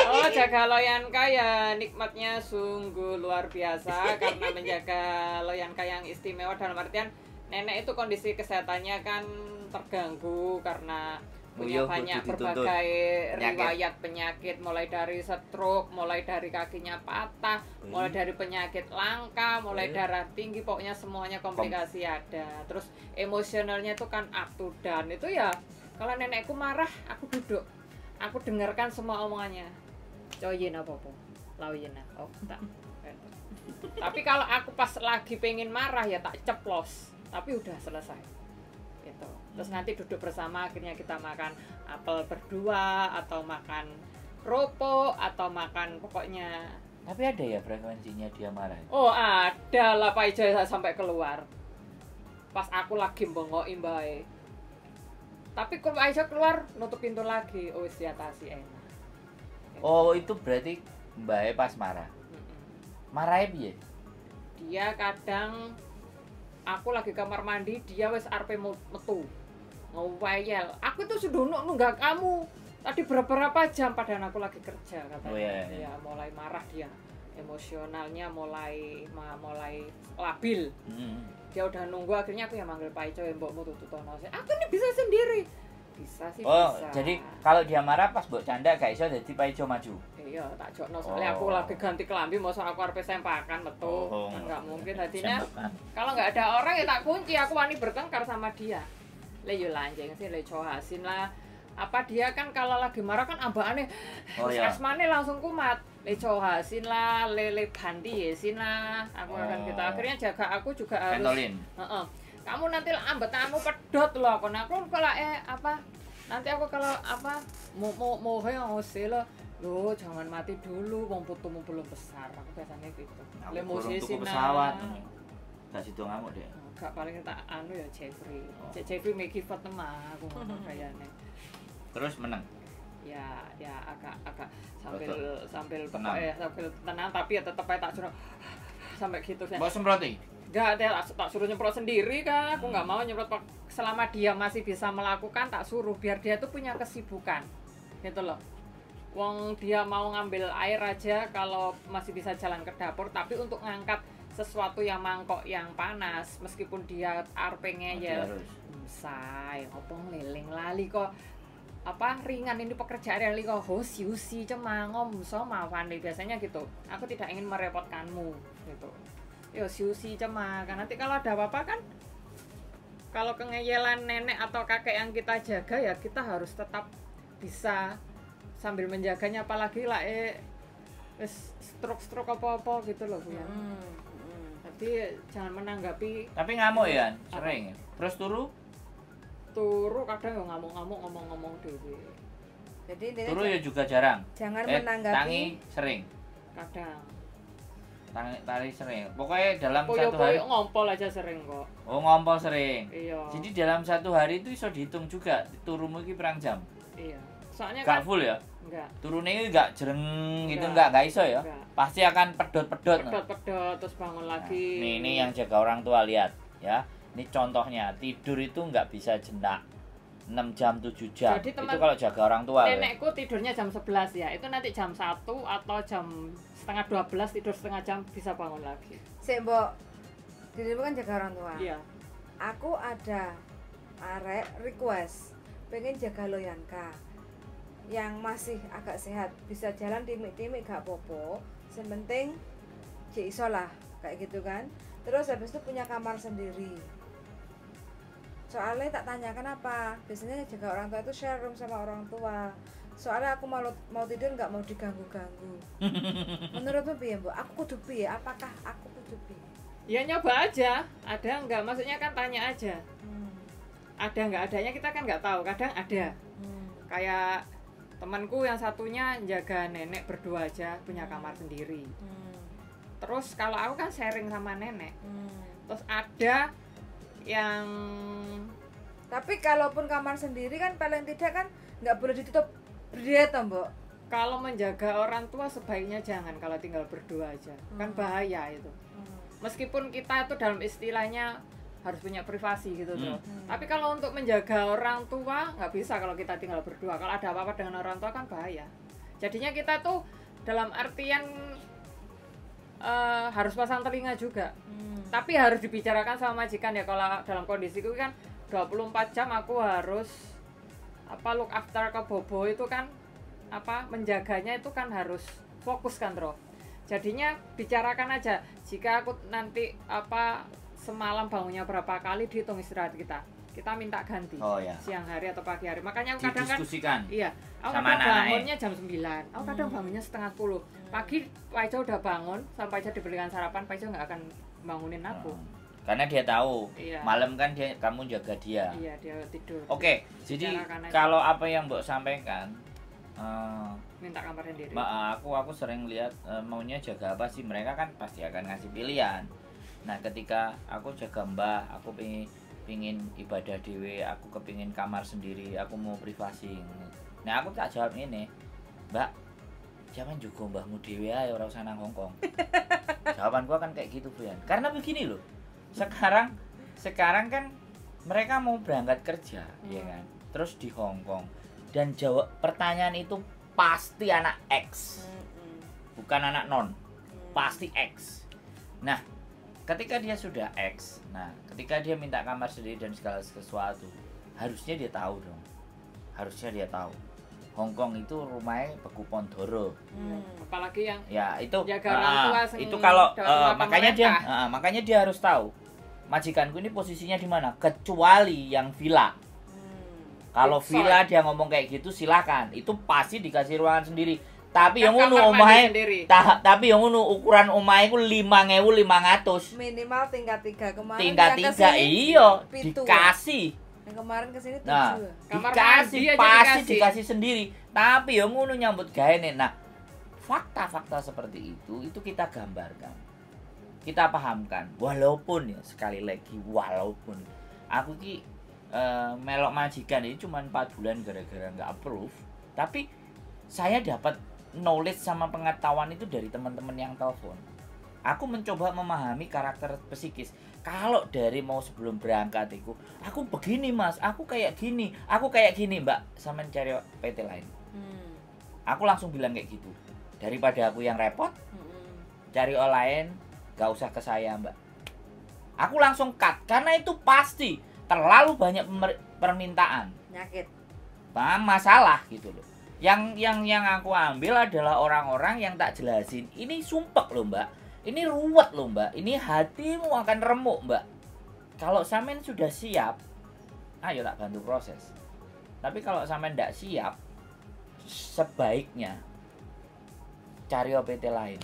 Oh, jaga Loyanka ya nikmatnya sungguh luar biasa karena menjaga Loyanka yang istimewa dalam artian nenek itu kondisi kesehatannya kan terganggu karena punya Iya, banyak kudu dituntut. berbagai Penyakit. riwayat penyakit mulai dari stroke, mulai dari kakinya patah, mulai dari penyakit langka, mulai darah tinggi, pokoknya semuanya komplikasi ada. Terus emosionalnya itu kan up to down. Itu ya kalau nenekku marah, aku duduk. Aku dengarkan semua omongannya. Coyin apa-apa. Lauyin oh tak. Tapi kalau aku pas lagi pengen marah ya tak ceplos. Tapi udah selesai. Gitu. Terus nanti duduk bersama akhirnya kita makan apel berdua atau makan kerupuk atau makan pokoknya. Tapi ada ya frekuensinya dia marah. Oh ada lah Pak Ijo sampai keluar. Pas aku lagi bengokin bae. Tapi kalau Aisyah keluar nutup pintu lagi, oh diatasi enak. Oh, itu berarti Mbak E pas marah. Marahnya piye? Dia kadang aku lagi kamar mandi, dia wes arpe metu. Ngewayel. Aku tuh sudah nunggak kamu. Tadi beberapa jam padahal aku lagi kerja katanya. Oh, iya. Ya, mulai marah dia. Emosionalnya mulai labil. Dia udah nunggu akhirnya aku yang manggil Pak Ijo mbokmu tututono. Aku ini bisa sendiri. Bisa sih Oh, bisa. jadi kalau dia marah pas mbok canda gak iso dadi Pak Ijo maju. Iya, tak jokno soalnya aku Oh. lagi ganti kelambi, masa aku arep sempakan metu. Oh, Enggak mungkin tadinya. Sembakan. Kalau nggak ada orang ya tak kunci, aku wani bertengkar sama dia. Le yo lanjeng sih le cohasin lah. Apa dia kan kalau lagi marah kan ambakane Oh ya. asmane langsung kumat. Le cohasin lah, le ganti yesin lah. Aku akan Oh. kita akhirnya jaga aku juga harus. Pentolin. Heeh. Kamu nanti ambetanmu pedot loh. Aku kalau apa? Nanti aku kalau apa mau heo lo Loh, jangan mati dulu, wong putumu belum besar. Aku biasanya gitu. Le Aku kurang tuku musisi pesawat. Gak sido ngamuk deh. Gak paling tak anu ya Jeffrey. Oh. Jeffrey make effort mah aku ngono kayane. Terus menang. Ya agak sambil Betul. sambil Tenang. sambil tenang tapi ya tetep aja tak suruh sampai gitu kan. Mbok semproti. Enggak ada tak suruh nyemprot sendiri kan. Aku nggak mau nyemprot selama dia masih bisa melakukan tak suruh biar dia tuh punya kesibukan. Gitu loh. Wong dia mau ngambil air aja kalau masih bisa jalan ke dapur tapi untuk ngangkat sesuatu yang mangkok yang panas meskipun dia arpengnya ya say opo ngeling lali kok apa ringan ini pekerjaan yang kok siusi cemangom so mawani biasanya gitu. Aku tidak ingin merepotkanmu gitu. Yo siusi cemang kan nanti kalau ada apa-apa kan kalau kengeyelan nenek atau kakek yang kita jaga ya kita harus tetap bisa sambil menjaganya apalagi lah stroke apa-apa gitu loh Bu ya. Tapi jangan menanggapi. Tapi ngamuk ya, sering. Terus turu kadang ya ngamuk-ngamuk ngomong-ngomong dhewe. Jadi intinya turu ya juga jarang. jangan Tangi menanggapi sering. Kadang. Tari sering. Pokoknya dalam satu hari. Poyo-poyo ngompol aja sering kok. Oh, ngompol sering. Iya. Jadi dalam satu hari itu iso dihitung juga turumu iki pirang jam. Iya. Soalnya Gak kan full ya? enggak. Turune iki gak jereng gitu Enggak. enggak iso ya? Enggak. Pasti akan pedot-pedot. Pedot terus bangun Nah, lagi. ini yang jaga orang tua lihat ya. Ini contohnya tidur itu nggak bisa jenak 6 jam 7 jam. Jadi, Itu teman- kalau jaga orang tua. Ya. Nenekku tidurnya jam 11 ya. Itu nanti jam 1 atau jam setengah 12 tidur setengah jam bisa bangun lagi. sik mbok dirimu kan jaga orang tua. Iya. Aku ada arek request pengen jaga Loyanka yang masih agak sehat bisa jalan timik-timik gak popo sementing cek iso lah kayak gitu kan. Terus habis itu punya kamar sendiri. Soalnya tak tanyakan apa biasanya jaga orang tua itu share room sama orang tua. Soalnya aku mau tidur nggak mau diganggu-ganggu. Menurutmu piye mbok? Aku kudu piye? Apakah aku kudu piye? Ya nyoba aja. Ada enggak? Maksudnya kan tanya aja. Ada enggak adanya kita kan nggak tahu. Kadang ada. Kayak temanku yang satunya jaga nenek berdua aja punya kamar sendiri. Terus kalau aku kan sharing sama nenek. Terus ada yang Tapi kalaupun kamar sendiri kan paling tidak kan nggak boleh ditutup berdiri toh mbok. kalau menjaga orang tua sebaiknya jangan kalau tinggal berdua aja. Kan bahaya itu. Meskipun kita itu dalam istilahnya harus punya privasi gitu loh. Tapi kalau untuk menjaga orang tua nggak bisa kalau kita tinggal berdua. Kalau ada apa-apa dengan orang tua kan bahaya. Jadinya kita tuh dalam artian harus pasang telinga juga. Tapi harus dibicarakan sama majikan ya kalau dalam kondisiku kan 24 jam aku harus look after ke Bobo itu kan menjaganya itu kan harus fokus kan Bro. Jadinya bicarakan aja jika aku nanti semalam bangunnya berapa kali dihitung istirahat kita minta ganti. Oh ya. Siang hari atau pagi hari. Makanya aku kadang kan Didiskusikan. iya, aku Sama kadang anak-anaknya. bangunnya jam 9. Aku kadang bangunnya setengah 10. Pagi Pak Ijo udah bangun, sampai aja dibelikan sarapan, Pak Ijo nggak akan bangunin aku. Karena dia tahu Iya. malam kan kamu jaga dia. Iya, dia tidur. Oke, jadi Bicarakan aja. kalau apa yang Mbok sampaikan, Minta kamar sendiri. aku sering lihat maunya jaga apa sih, mereka kan pasti akan ngasih pilihan. Nah, ketika aku jaga Mbah, aku pingin ibadah dewe, aku kepingin kamar sendiri, aku mau privasi. Nah, aku tak jawab ini, Mbak, jangan juga mbahmu dewe ae ora usah nang Hongkong. Jawaban gua kan kayak gitu, Brian. Karena begini loh. Sekarang kan mereka mau berangkat kerja, ya kan. Terus di Hongkong dan jawab pertanyaan itu pasti anak X. Bukan anak non. Pasti X. Nah, ketika dia sudah X, ketika dia minta kamar sendiri dan segala sesuatu, harusnya dia tahu dong. Harusnya dia tahu. Hongkong itu rumahnya Beku Pondoro. Apalagi yang Ya, itu jaga orang tua itu kalau dalam makanya dia harus tahu. Majikanku ini posisinya di mana? Kecuali yang villa. Kalau Resort. villa dia ngomong kayak gitu silakan. Itu pasti dikasih ruangan sendiri. Tapi yang Kan ngono kamar mandi omahe sendiri. tapi yang ngono ukuran omahe ku 5.500. Minimal tingkat 3 kemarin. Tingkat yang 3 kesini iya pitu. dikasih Yang kemarin kesini 7. Nah, Kamar dikasih mandi aja pasti dikasih. dikasih sendiri. Tapi ya ngono nyambut gawe nih. Nah, fakta-fakta seperti itu kita gambarkan. Kita pahamkan. Walaupun ya sekali lagi walaupun aku ki melok majikan ini cuma 4 bulan gara-gara nggak approve. Tapi saya dapat knowledge sama pengetahuan itu dari teman-teman yang telepon. Aku mencoba memahami karakter psikis. Kalau dari mau sebelum berangkat itu, aku begini mas, aku kayak gini, mbak, sama cari PT lain. Aku langsung bilang kayak gitu. Daripada aku yang repot, cari orang lain, gak usah ke saya mbak. Aku langsung cut, karena itu pasti terlalu banyak permintaan. Nyakit. Masalah gitu loh. Yang aku ambil adalah orang-orang yang tak jelasin. Ini sumpek loh mbak. Ini ruwet loh mbak, ini hatimu akan remuk mbak. Kalau sampean sudah siap, ayo tak bantu proses. Tapi kalau sampean tidak siap, sebaiknya cari PT lain.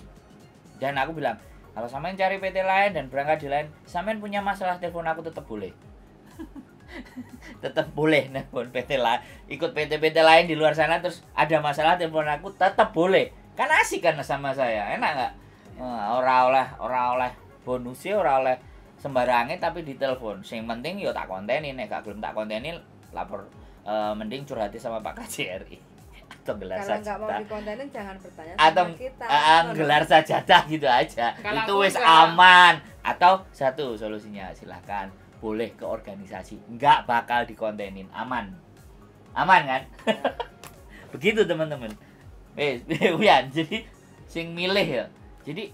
Dan aku bilang, kalau sampean cari PT lain dan berangkat di lain, sampean punya masalah telepon aku tetap boleh. Tetap boleh nelfon PT lain, ikut PT-PT lain di luar sana terus ada masalah telepon aku tetap boleh. Kan asik kan sama saya, enak nggak? Ora oleh bonusnya, ora oleh sembarangnya tapi ditelepon. Sing penting yo tak konteni, nek gak gelem tak konteni lapor mending curhati sama Pak KJRI atau gelar Kalau nggak mau sajadah. dikontenin jangan bertanya Atau sama kita. gelar sajadah gitu aja. Kalau Itu aku wis enggak. aman. Atau satu solusinya silahkan boleh ke organisasi, nggak bakal dikontenin, aman kan? Begitu teman-teman. Wian, jadi sing milih ya. Jadi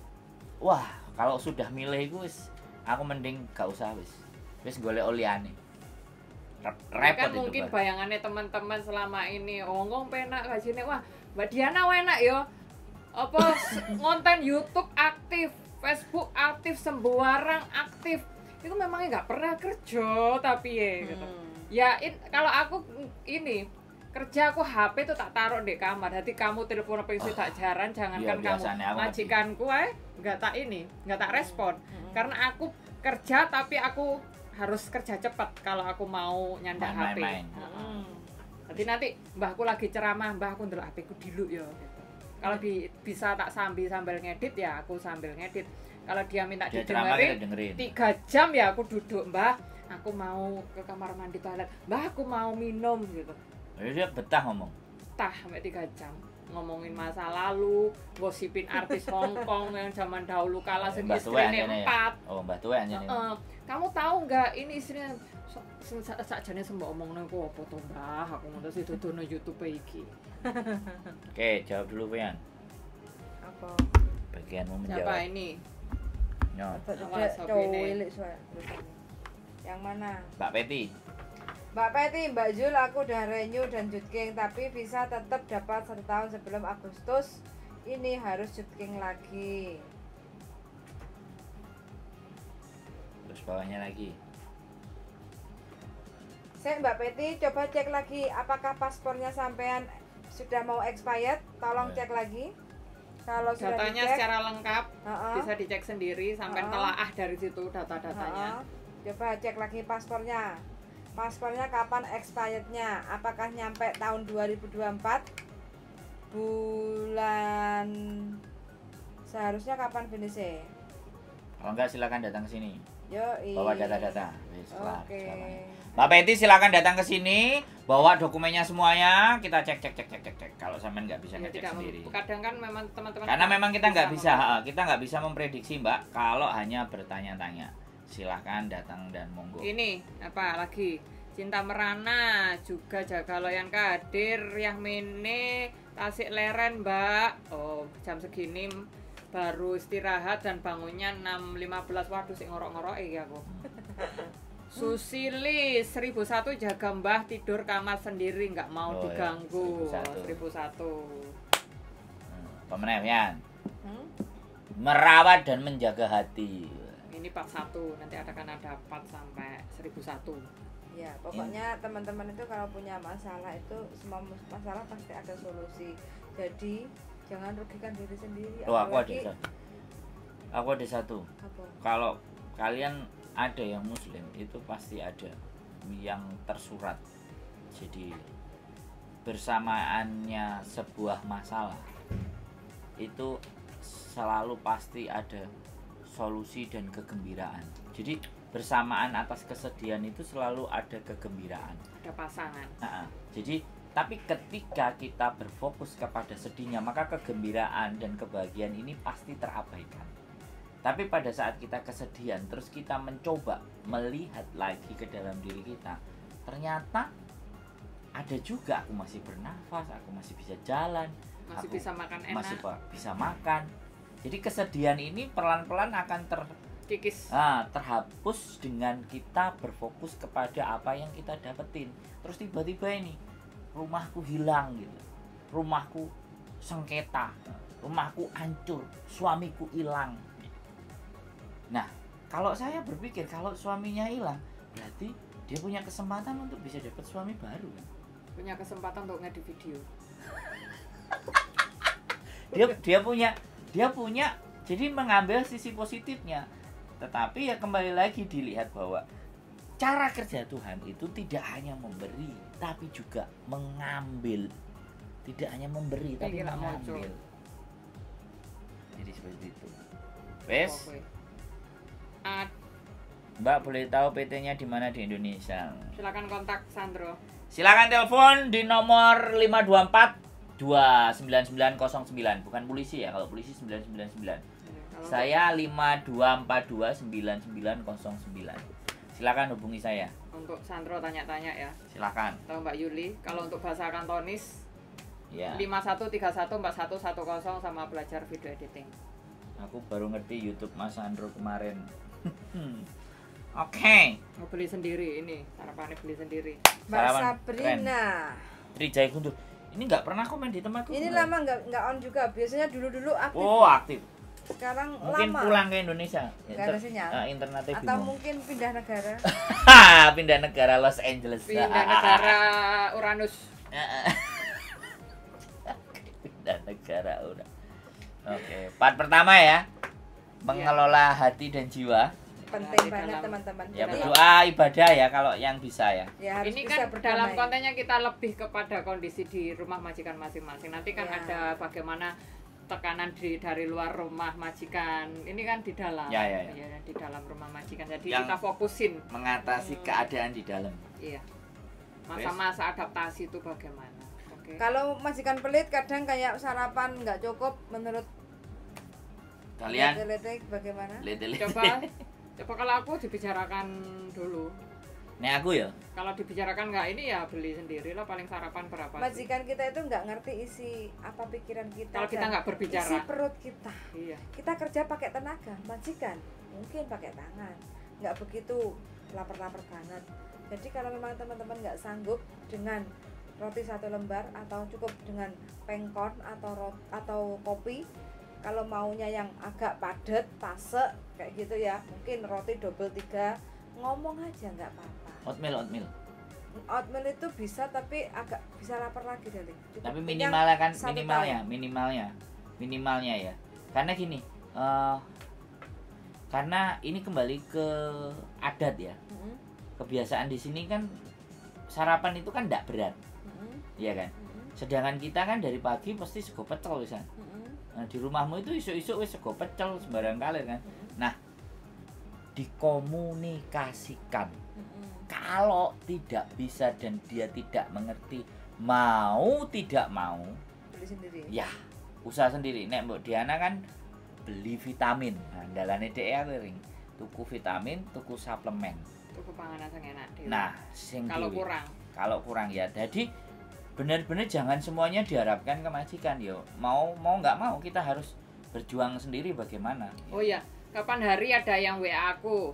wah, kalau sudah milih itu wis aku mending gak usah wis golek oliane. Repot Kan itu mungkin Pak. bayangannya teman-teman selama ini ngomong penak gajine, wah Mbak Diana enak yo. Apa ngonten YouTube aktif, Facebook aktif, sembarang aktif. Itu memangnya nggak pernah kerja tapi ya gitu. Ya kalau aku ini kerja aku HP tuh tak taruh di kamar. Jadi kamu telepon apa isi tak jaran, jangankan iya, kamu biasanya aku majikanku nggak tak respon. Karena aku kerja tapi aku harus kerja cepat kalau aku mau nyandak HP. Main-main. Jadi nanti mbahku lagi ceramah, mbah aku ndelok HP ku dulu ya gitu. Kalau bisa tak sambil ngedit ya aku sambil ngedit. Kalau dia minta Dia ceramah kita didengerin dengerin. 3 jam ya aku duduk, mbah aku mau ke kamar mandi toilet, mbah aku mau minum gitu. Dia betah ngomong. Tah sampai 3 jam ngomongin masa lalu, gosipin artis Hongkong yang zaman dahulu kala sing Mbah Tuwe istrine anjene ya? 4. Oh, Mbah Tuwe anjene. Kamu tahu nggak ini istrinya sakjane sembok omongno ku apa to, Mbah? Aku ngono sih dodono YouTube iki. Oke, jawab dulu Wian. Apa? Bagianmu Siapa menjawab. ini? Nyot. Awas, Cowok opini. cilik suara. Yang mana? Mbak Peti. Mbak Peti, Mbak Jul, aku udah renew dan jutking, tapi visa tetap dapat 1 tahun sebelum Agustus. Ini harus jutking lagi. Terus bawahnya lagi. Mbak Peti, coba cek lagi apakah paspornya sampean sudah mau expired. Tolong cek lagi. Kalau sudah Datanya dicek, secara lengkap Heeh. bisa dicek sendiri sampai Heeh. telaah dari situ data-datanya. Coba cek lagi paspornya. Paspornya kapan expirednya? Apakah nyampe tahun 2024? Bulan seharusnya kapan finishnya? Kalau enggak silakan datang ke sini. Yoi. Bawa data-data. Wis, kelar Oke. selamanya. Mbak Peti silakan datang ke sini, bawa dokumennya semuanya, kita cek. Kalau sampean nggak bisa Ya, ngecek tidak sendiri. kadang kan memang teman-teman Karena memang kita nggak bisa, memang. kita nggak bisa memprediksi Mbak. Kalau hanya bertanya-tanya, silahkan datang dan monggo. Ini apa lagi? Cinta Merana juga Jaga Loyan Kadir yang mene Tasik Leren Mbak. Oh jam segini baru istirahat dan bangunnya 6.15. Waduh sing ngorok-ngorok ya aku. Susili 1001 jaga mbah tidur kamar sendiri nggak mau Oh, ya, diganggu. 1001. 1001. Pemenang Yan. Hmm? Merawat dan menjaga hati. Ini part 1 nanti akan ada part sampai 1001. Ya, pokoknya teman-teman itu kalau punya masalah itu semua masalah pasti ada solusi. Jadi jangan rugikan diri sendiri. Oh, aku apalagi- ada satu. Apa? Kalau kalian ada yang muslim itu pasti ada yang tersurat. Jadi bersamaannya sebuah masalah itu selalu pasti ada solusi dan kegembiraan. Jadi bersamaan atas kesedihan itu selalu ada kegembiraan. Ada pasangan. Jadi tapi ketika kita berfokus kepada sedihnya, maka kegembiraan dan kebahagiaan ini pasti terabaikan. Tapi pada saat kita kesedihan, terus kita mencoba melihat lagi ke dalam diri kita, ternyata ada juga, aku masih bernafas, aku masih bisa jalan, Masih aku bisa makan enak. masih bisa makan. Jadi kesedihan ini pelan-pelan akan Kikis. terhapus dengan kita berfokus kepada apa yang kita dapetin. Terus tiba-tiba ini rumahku hilang gitu, rumahku sengketa, rumahku hancur, suamiku hilang. Nah, kalau saya berpikir kalau suaminya hilang, berarti dia punya kesempatan untuk bisa dapat suami baru. Punya kesempatan untuk ngedit video. Dia punya jadi mengambil sisi positifnya. Tetapi ya kembali lagi dilihat bahwa cara kerja Tuhan itu tidak hanya memberi tapi juga mengambil. Tidak hanya memberi tapi Gila, mengambil. Jadi seperti itu. Wes, Mbak boleh tahu PT-nya di mana di Indonesia? Silakan kontak Sandro. Silakan telepon di nomor 524 29909. Bukan polisi ya, kalau polisi 999. Saya 52429909. Silakan hubungi saya. Untuk Sandro tanya-tanya ya. Silakan. Atau Mbak Yuli, kalau untuk bahasa Kantonis Ya. 51314110 sama belajar video editing. Aku baru ngerti YouTube Mas Sandro kemarin. Oke. Mau beli sendiri ini, sarapannya beli sendiri. Mbak Sarapan Sabrina. Trijaya Guntur. Ini nggak pernah komen di tempatku. Ini kemarin. lama nggak on juga. Biasanya dulu aktif. Oh, aktif. Sekarang Mungkin lama. pulang ke Indonesia. Nggak ada sinyal. Internetnya Atau bingung. mungkin pindah negara. Pindah negara Los Angeles. Pindah negara Uranus. Pindah negara udah. Oke, part pertama ya. Mengelola hati dan jiwa. Penting Di banget dalam- teman-teman. Ya Jadi, berdoa ibadah ya kalau yang bisa ya. ya harus Ini bisa kan dalam berdamai. kontennya kita lebih kepada kondisi di rumah majikan masing-masing. Nanti kan Ya. ada bagaimana tekanan dari luar rumah majikan. Ini kan di dalam. Ya. Di dalam rumah majikan. Jadi Yang- kita fokusin. Mengatasi keadaan di dalam. Iya. Masa-masa adaptasi itu bagaimana? Oke. Kalau majikan pelit kadang kayak sarapan nggak cukup menurut Kalian lete bagaimana? lete-lete. Coba kalau aku dibicarakan dulu. Nih aku ya. Kalau dibicarakan nggak ini ya beli sendiri lah, paling sarapan berapa sih? Majikan kita itu nggak ngerti isi apa pikiran kita. Kalau kita dan nggak berbicara. isi perut kita. Iya. Kita kerja pakai tenaga, majikan mungkin pakai tangan. Nggak begitu lapar-lapar banget. Jadi kalau memang teman-teman nggak sanggup dengan roti 1 lembar atau cukup dengan pengkon atau kopi, kalau maunya yang agak padat, pasek kayak gitu ya, mungkin roti double 3, ngomong aja nggak apa-apa. Oatmeal. Oatmeal itu bisa tapi agak bisa lapar lagi dari. Tapi minimalnya kan satu minimalnya ya. Karena gini, karena ini kembali ke adat ya. Mm-mm, Kebiasaan di sini kan sarapan itu kan tidak berat, mm-mm, iya kan? mm-mm, Sedangkan kita kan dari pagi pasti sego pecel wisan. mm-mm, Nah, di rumahmu itu isu-isu wis sego pecel sembarang kali kan. mm-mm, Nah, dikomunikasikan. mm-mm. Kalau tidak bisa dan dia tidak mengerti, mau tidak mau, Beli sendiri. ya usaha sendiri. Nek Mbok Diana kan beli vitamin. Nah, dalane dhek ring. Tuku vitamin, tuku suplemen. Tuku panganan sing enak dhewe. Nah, sing kalau dhewe. kurang Kurang ya. Jadi benar-benar jangan semuanya diharapkan ke majikan yo. Mau nggak mau kita harus berjuang sendiri bagaimana. Oh iya, kapan hari ada yang WA aku.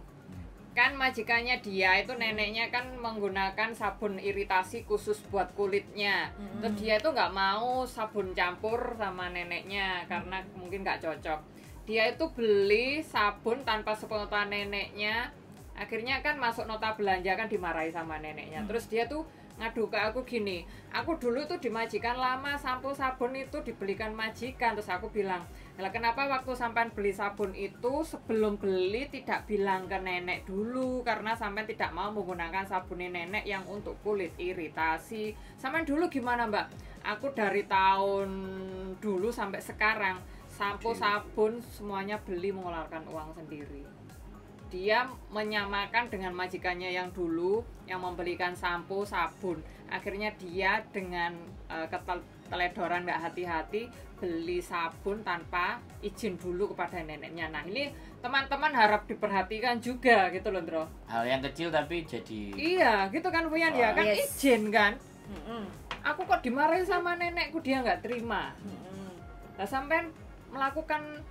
Kan majikannya dia itu neneknya kan menggunakan sabun iritasi khusus buat kulitnya. Terus dia itu nggak mau sabun campur sama neneknya karena mungkin nggak cocok. Dia itu beli sabun tanpa sepengetahuan neneknya. Akhirnya kan masuk nota belanja kan dimarahi sama neneknya. Terus dia tuh ngadu ke aku gini, aku dulu tuh di majikan lama sampo sabun itu dibelikan majikan, terus aku bilang, lah kenapa waktu sampean beli sabun itu sebelum beli tidak bilang ke nenek dulu, karena sampean tidak mau menggunakan sabun nenek yang untuk kulit iritasi. Sampean dulu gimana Mbak? Aku dari tahun dulu sampai sekarang sampo sabun semuanya beli mengeluarkan uang sendiri. Dia menyamakan dengan majikannya yang dulu yang membelikan sampo sabun, akhirnya dia dengan keteledoran nggak hati-hati beli sabun tanpa izin dulu kepada neneknya. Nah ini teman-teman harap diperhatikan juga gitu loh Ndro. Hal yang kecil tapi jadi Iya gitu kan Fuyan ya kan, Yes. izin kan. Aku kok dimarahin sama nenekku, dia nggak terima. Nah sampean melakukan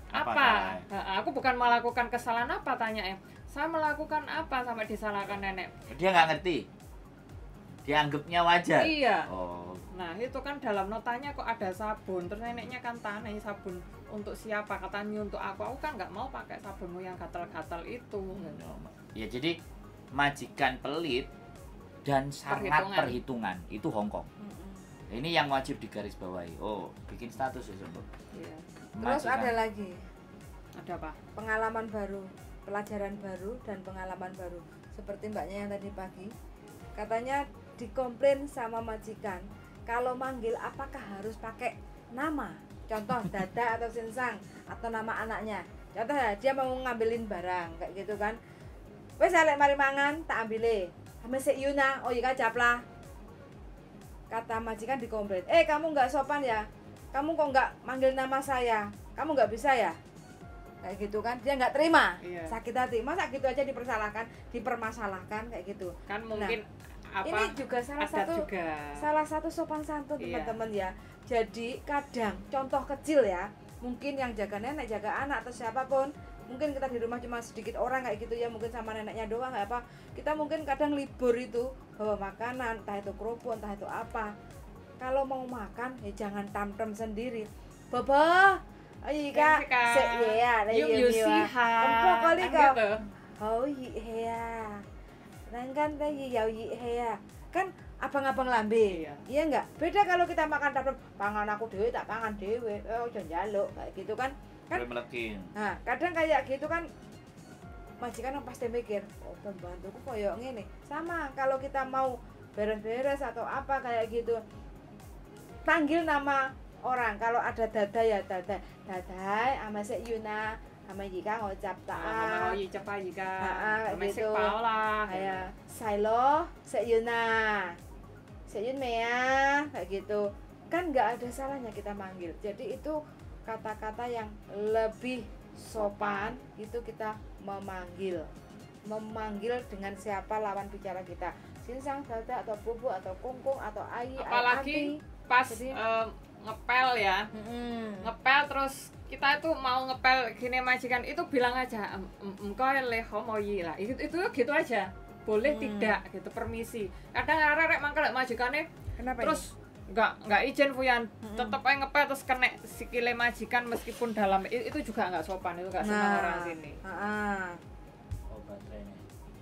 apa? Nah, aku bukan melakukan kesalahan apa, tanya ya. Saya melakukan apa sampai disalahkan nenek? dia nggak ngerti. Dia anggapnya wajar. Iya. Oh, Nah itu kan dalam notanya kok ada sabun. Terus neneknya kan tanya, ini sabun untuk siapa? Katanya untuk aku. Aku kan nggak mau pakai sabunmu yang gatal-gatal itu. ya jadi majikan pelit dan sangat perhitungan itu Hongkong. Ini yang wajib digarisbawahi. Oh, bikin status ya sobat. Iya. Terus ada lagi Ada apa? pengalaman baru, pelajaran baru dan pengalaman baru. Seperti mbaknya yang tadi pagi, katanya dikomplain sama majikan kalau manggil apakah harus pakai nama, contoh Dada atau Sinsang atau nama anaknya. Contoh ya, dia mau ngambilin barang kayak gitu kan, wes alek mari mangan tak ambile ame sik Yuna, oh iya japlah. Kata majikan dikomplain, kamu nggak sopan ya, kamu kok nggak manggil nama saya, kamu nggak bisa ya, kayak gitu kan. Dia nggak terima. Iya. Sakit hati, masa gitu aja dipermasalahkan kayak gitu. Kan mungkin Ini juga salah satu sopan santun Iya. teman-teman ya. Jadi kadang contoh kecil ya, mungkin yang jaga nenek, jaga anak atau siapapun, mungkin kita di rumah cuma sedikit orang kayak gitu ya, mungkin sama neneknya doang kayak apa, kita mungkin kadang libur itu bawa makanan, entah itu kerupuk, entah itu apa. Kalau mau makan ya jangan tamtem sendiri. Baba, ayo kak, sek ya, you see Empok kali kan kau. gitu. Oh iya, rangkan tadi ya iya, kan abang-abang lambe, iya enggak? Beda kalau kita makan tamtem, pangan aku dewe tak pangan dewe, jangan jaluk kayak gitu kan. Kan nah kadang kayak gitu kan, majikan yang pasti mikir, oh pembantuku koyok ngene. Sama kalau kita mau beres-beres atau apa kayak gitu, panggil nama orang. Kalau ada Dada ya Dada, Dadai ama sek Yuna ama Yika ngocap Sama taat Yi cepa Yika. Sama gitu. Sik Paula. Kayak Sailo sek Yuna, sek Yun Mea kayak gitu. Kan nggak ada salahnya kita manggil. Jadi itu kata-kata yang lebih sopan, itu kita memanggil dengan siapa lawan bicara kita, Sinsang, Dada atau Bubu atau Kungkung atau Ayi, Apalagi pas Jadi- ngepel ya, ngepel terus kita itu mau ngepel gini majikan itu bilang aja engkau leho mau yi lah, itu gitu aja, boleh tidak gitu, permisi. Kadang arek mangkel majikannya Kenapa terus nggak izin Fuyan, tetep aja ngepel terus kena sikile majikan meskipun dalam itu juga nggak sopan, itu nggak senang orang sini. Oh, baterainya.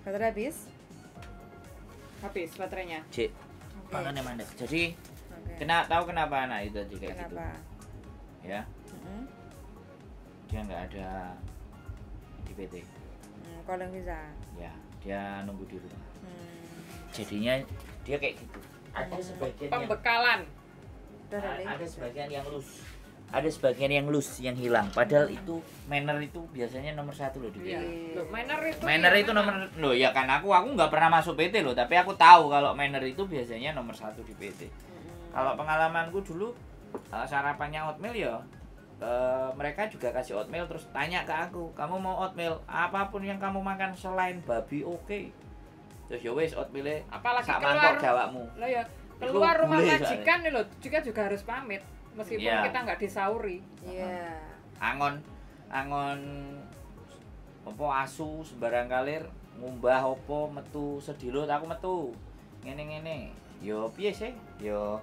Baterai habis baterainya. Cik, makanya mandek. Jadi tahu kenapa anak itu tadi kayak gitu? Kenapa? Ya, dia nggak ada di PT. Kalau bisa. Ya, dia nunggu di rumah. Jadinya dia kayak gitu. Ada sebagian yang Pembekalan. ada sebagian yang loose. Ada sebagian yang loose, yang hilang. Padahal itu manner itu biasanya nomor 1 loh di PT. Iya. Loh, manner itu. Manner iya, itu memang. nomor loh ya kan aku nggak pernah masuk PT loh, tapi aku tahu kalau manner itu biasanya nomor 1 di PT. Kalau pengalamanku dulu sarapannya oatmeal ya, mereka juga kasih oatmeal terus tanya ke aku, kamu mau oatmeal apapun yang kamu makan selain babi oke. Terus ya wes oatmeal Apalagi sak keluar mangkok jawabmu. Lah ya, keluar Itu rumah boleh, majikan nih loh, juga harus pamit meskipun Iya. kita nggak disauri. Iya. Angon apa asu sembarang kalir ngumbah opo metu sedilo aku metu ngene yo piye sih yo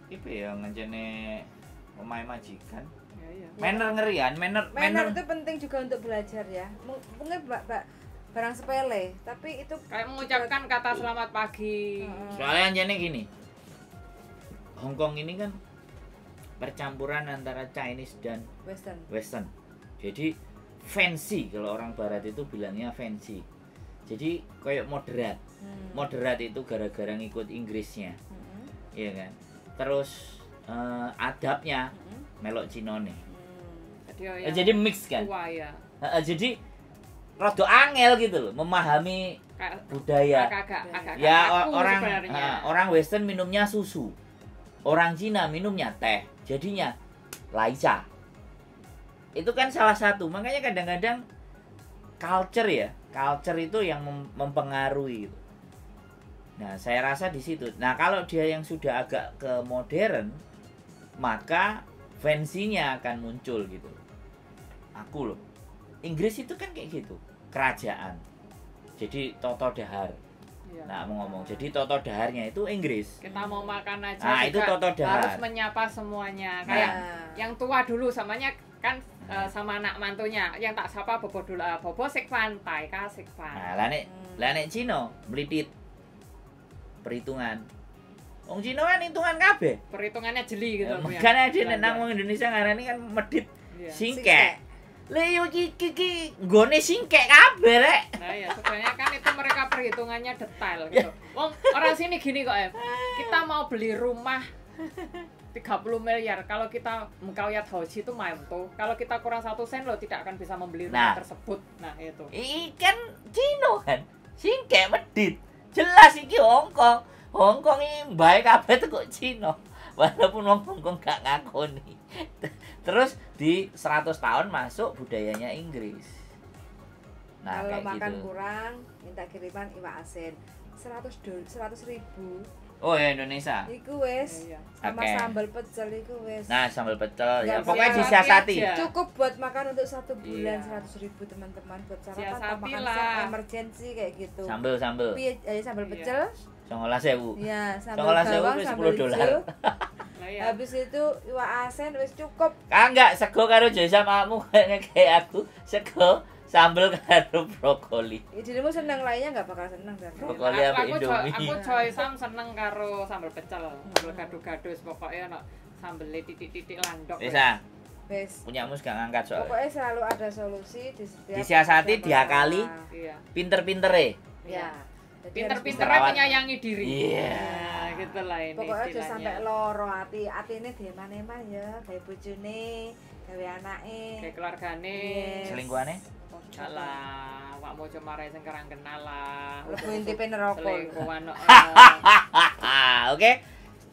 ipe ya ngencene omahe majikan Ya, iya. manner ngerian manner Manner itu penting juga untuk belajar ya. Mungkin barang sepele, tapi itu Kayak mengucapkan kata selamat pagi. Soalnya anjane gini. Hong Kong ini kan percampuran antara Chinese dan Western. Western. Jadi fancy, kalau orang barat itu bilangnya fancy. Jadi kayak moderat. Moderat itu gara-gara ngikut Inggrisnya. Iya kan? Terus adabnya melok Cinone. Jadi mix kan? Tua ya. Jadi rada angel gitu loh memahami budaya. Agak Ya kaku orang sebenarnya. orang Western minumnya susu. Orang Cina minumnya teh. Jadinya laica. Itu kan salah satu. Makanya kadang-kadang culture ya. Culture itu yang mempengaruhi gitu. Nah, saya rasa di situ. Nah, kalau dia yang sudah agak ke modern, maka fancy-nya akan muncul gitu. Aku loh. Inggris itu kan kayak gitu. Kerajaan. Jadi toto dahar. Iya. Nah, mau ngomong. Jadi toto daharnya itu Inggris. Kita mau makan aja Nah, itu juga toto dahar. harus menyapa semuanya. Nah. Kayak yang tua dulu samanya kan sama anak mantunya yang tak sapa bobo dulu, bobo sikvan, tai ka sikvan. Nah, lah nek Cina melitit perhitungan. Wong Cina kan hitungan kabeh. Perhitungannya jeli gitu. Bu, ya. Makanya ada nek Belanja. nang wong Indonesia ngarani kan medit Iya. singkek. Lah yo iki nggone singkek kabeh rek. Nah ya sebenarnya kan itu mereka perhitungannya detail gitu. Wong orang sini gini kok kita mau beli rumah 30 miliar. Kalau kita mengkawat hoji itu tuh. Kalau kita kurang 1 sen lo tidak akan bisa membeli rumah Nah. tersebut. Nah itu. Ikan Cina kan singkek medit. Jelas iki Hong Kong. Hong Kong iki bae kabeh teko Cina. Walaupun wong Hong Kong gak ngakoni. Terus di 100 tahun masuk budayanya Inggris. Nah, kalau kayak makan gitu. kurang minta kiriman iwak asin 100.000 Oh ya Indonesia. iku wis Iya. sama Oke. sambal pecel iku wis Nah, sambal pecel ya Nggak pokoknya siasati disiasati. aja. cukup buat makan untuk 1 bulan Iya. 100.000 teman-teman buat sarapan Siasati atau makan lah. siang emergency kayak gitu Sambal. sambal Iya. pecel 19.000. ya sambal 19.000 bawang wis sambal 10 dolar. hijau Nah, ya. habis itu iwak asin wis cukup Enggak sego karo jasa makmu kayak aku sego sambal karo brokoli. dirimu seneng lainnya nggak bakal seneng dan Brokoli apa Indomie. Aku coy Sam seneng karo sambal pecel. Sambal gado-gado pokoknya ono sambel titik-titik landok. Bisa, wis punyamu gak ngangkat soalnya. pokoknya selalu ada solusi di setiap Disiasati, setiap diakali. masalah. Iya. Pinter-pintere. Ya. Jadi Pinter-pinternya Perawat. menyayangi diri. Iya. Nah, gitu lah ini pokoknya aja istilahnya. sampai loro atine dieman-eman ya gawe bojone gawe anake Kayak keluargane. Yes. Selingkuhane? Alah, wak mau cuma sing kerang kenal lah. lebu intipe neraka Selingkuhan. Oke.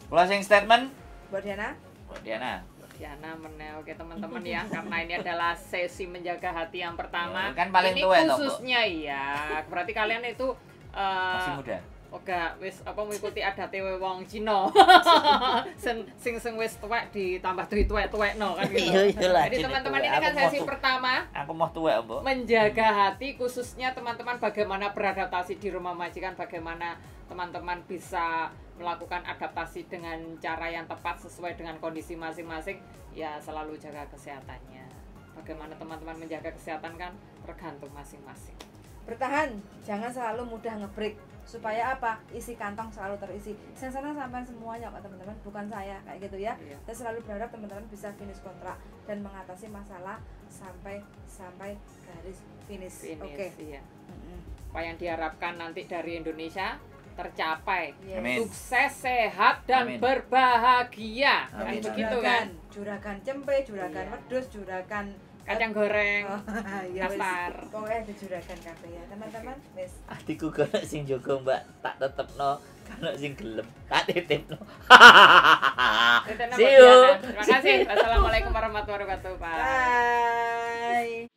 Closing statement buat Diana buat Diana. Diana meneh oke teman-teman ya karena ini adalah sesi menjaga hati yang pertama. Ya, kan paling ini tua toh, khususnya ya. Berarti kalian itu Masih muda. Oga, wis apa mengikuti adate wong Cina. sing wis tuwek ditambah tuwek-tuwekno kan gitu. Iya, iyalah, Jadi jadi teman-teman tuwek. ini kan Aku mau sesi pertama Aku mau tua, Mbok. menjaga hati khususnya teman-teman bagaimana beradaptasi di rumah majikan, bagaimana teman-teman bisa melakukan adaptasi dengan cara yang tepat sesuai dengan kondisi masing-masing, ya selalu jaga kesehatannya. Bagaimana teman-teman menjaga kesehatan kan tergantung masing-masing. bertahan jangan selalu mudah ngebreak supaya apa isi kantong selalu terisi saya sana sampai semuanya kok teman-teman bukan saya kayak gitu ya Iya. saya selalu berharap teman-teman bisa finish kontrak dan mengatasi masalah sampai garis finish oke Iya. Apa yang diharapkan nanti dari Indonesia tercapai. Yes. Amin. Sukses, sehat dan Amin. berbahagia. Kan Amin. begitu kan? juragan cempe juragan Iya. wedhus juragan Kacang goreng. Oh, ya wis. kasar. Pokoknya ada juragan kabeh ya teman-teman wis Atiku kono sing jaga Mbak, tak tetepno. Kono sing gelem, tak titipno. Itu nama See you. Diana. Terima kasih. Wassalamualaikum warahmatullahi wabarakatuh. Bye. bye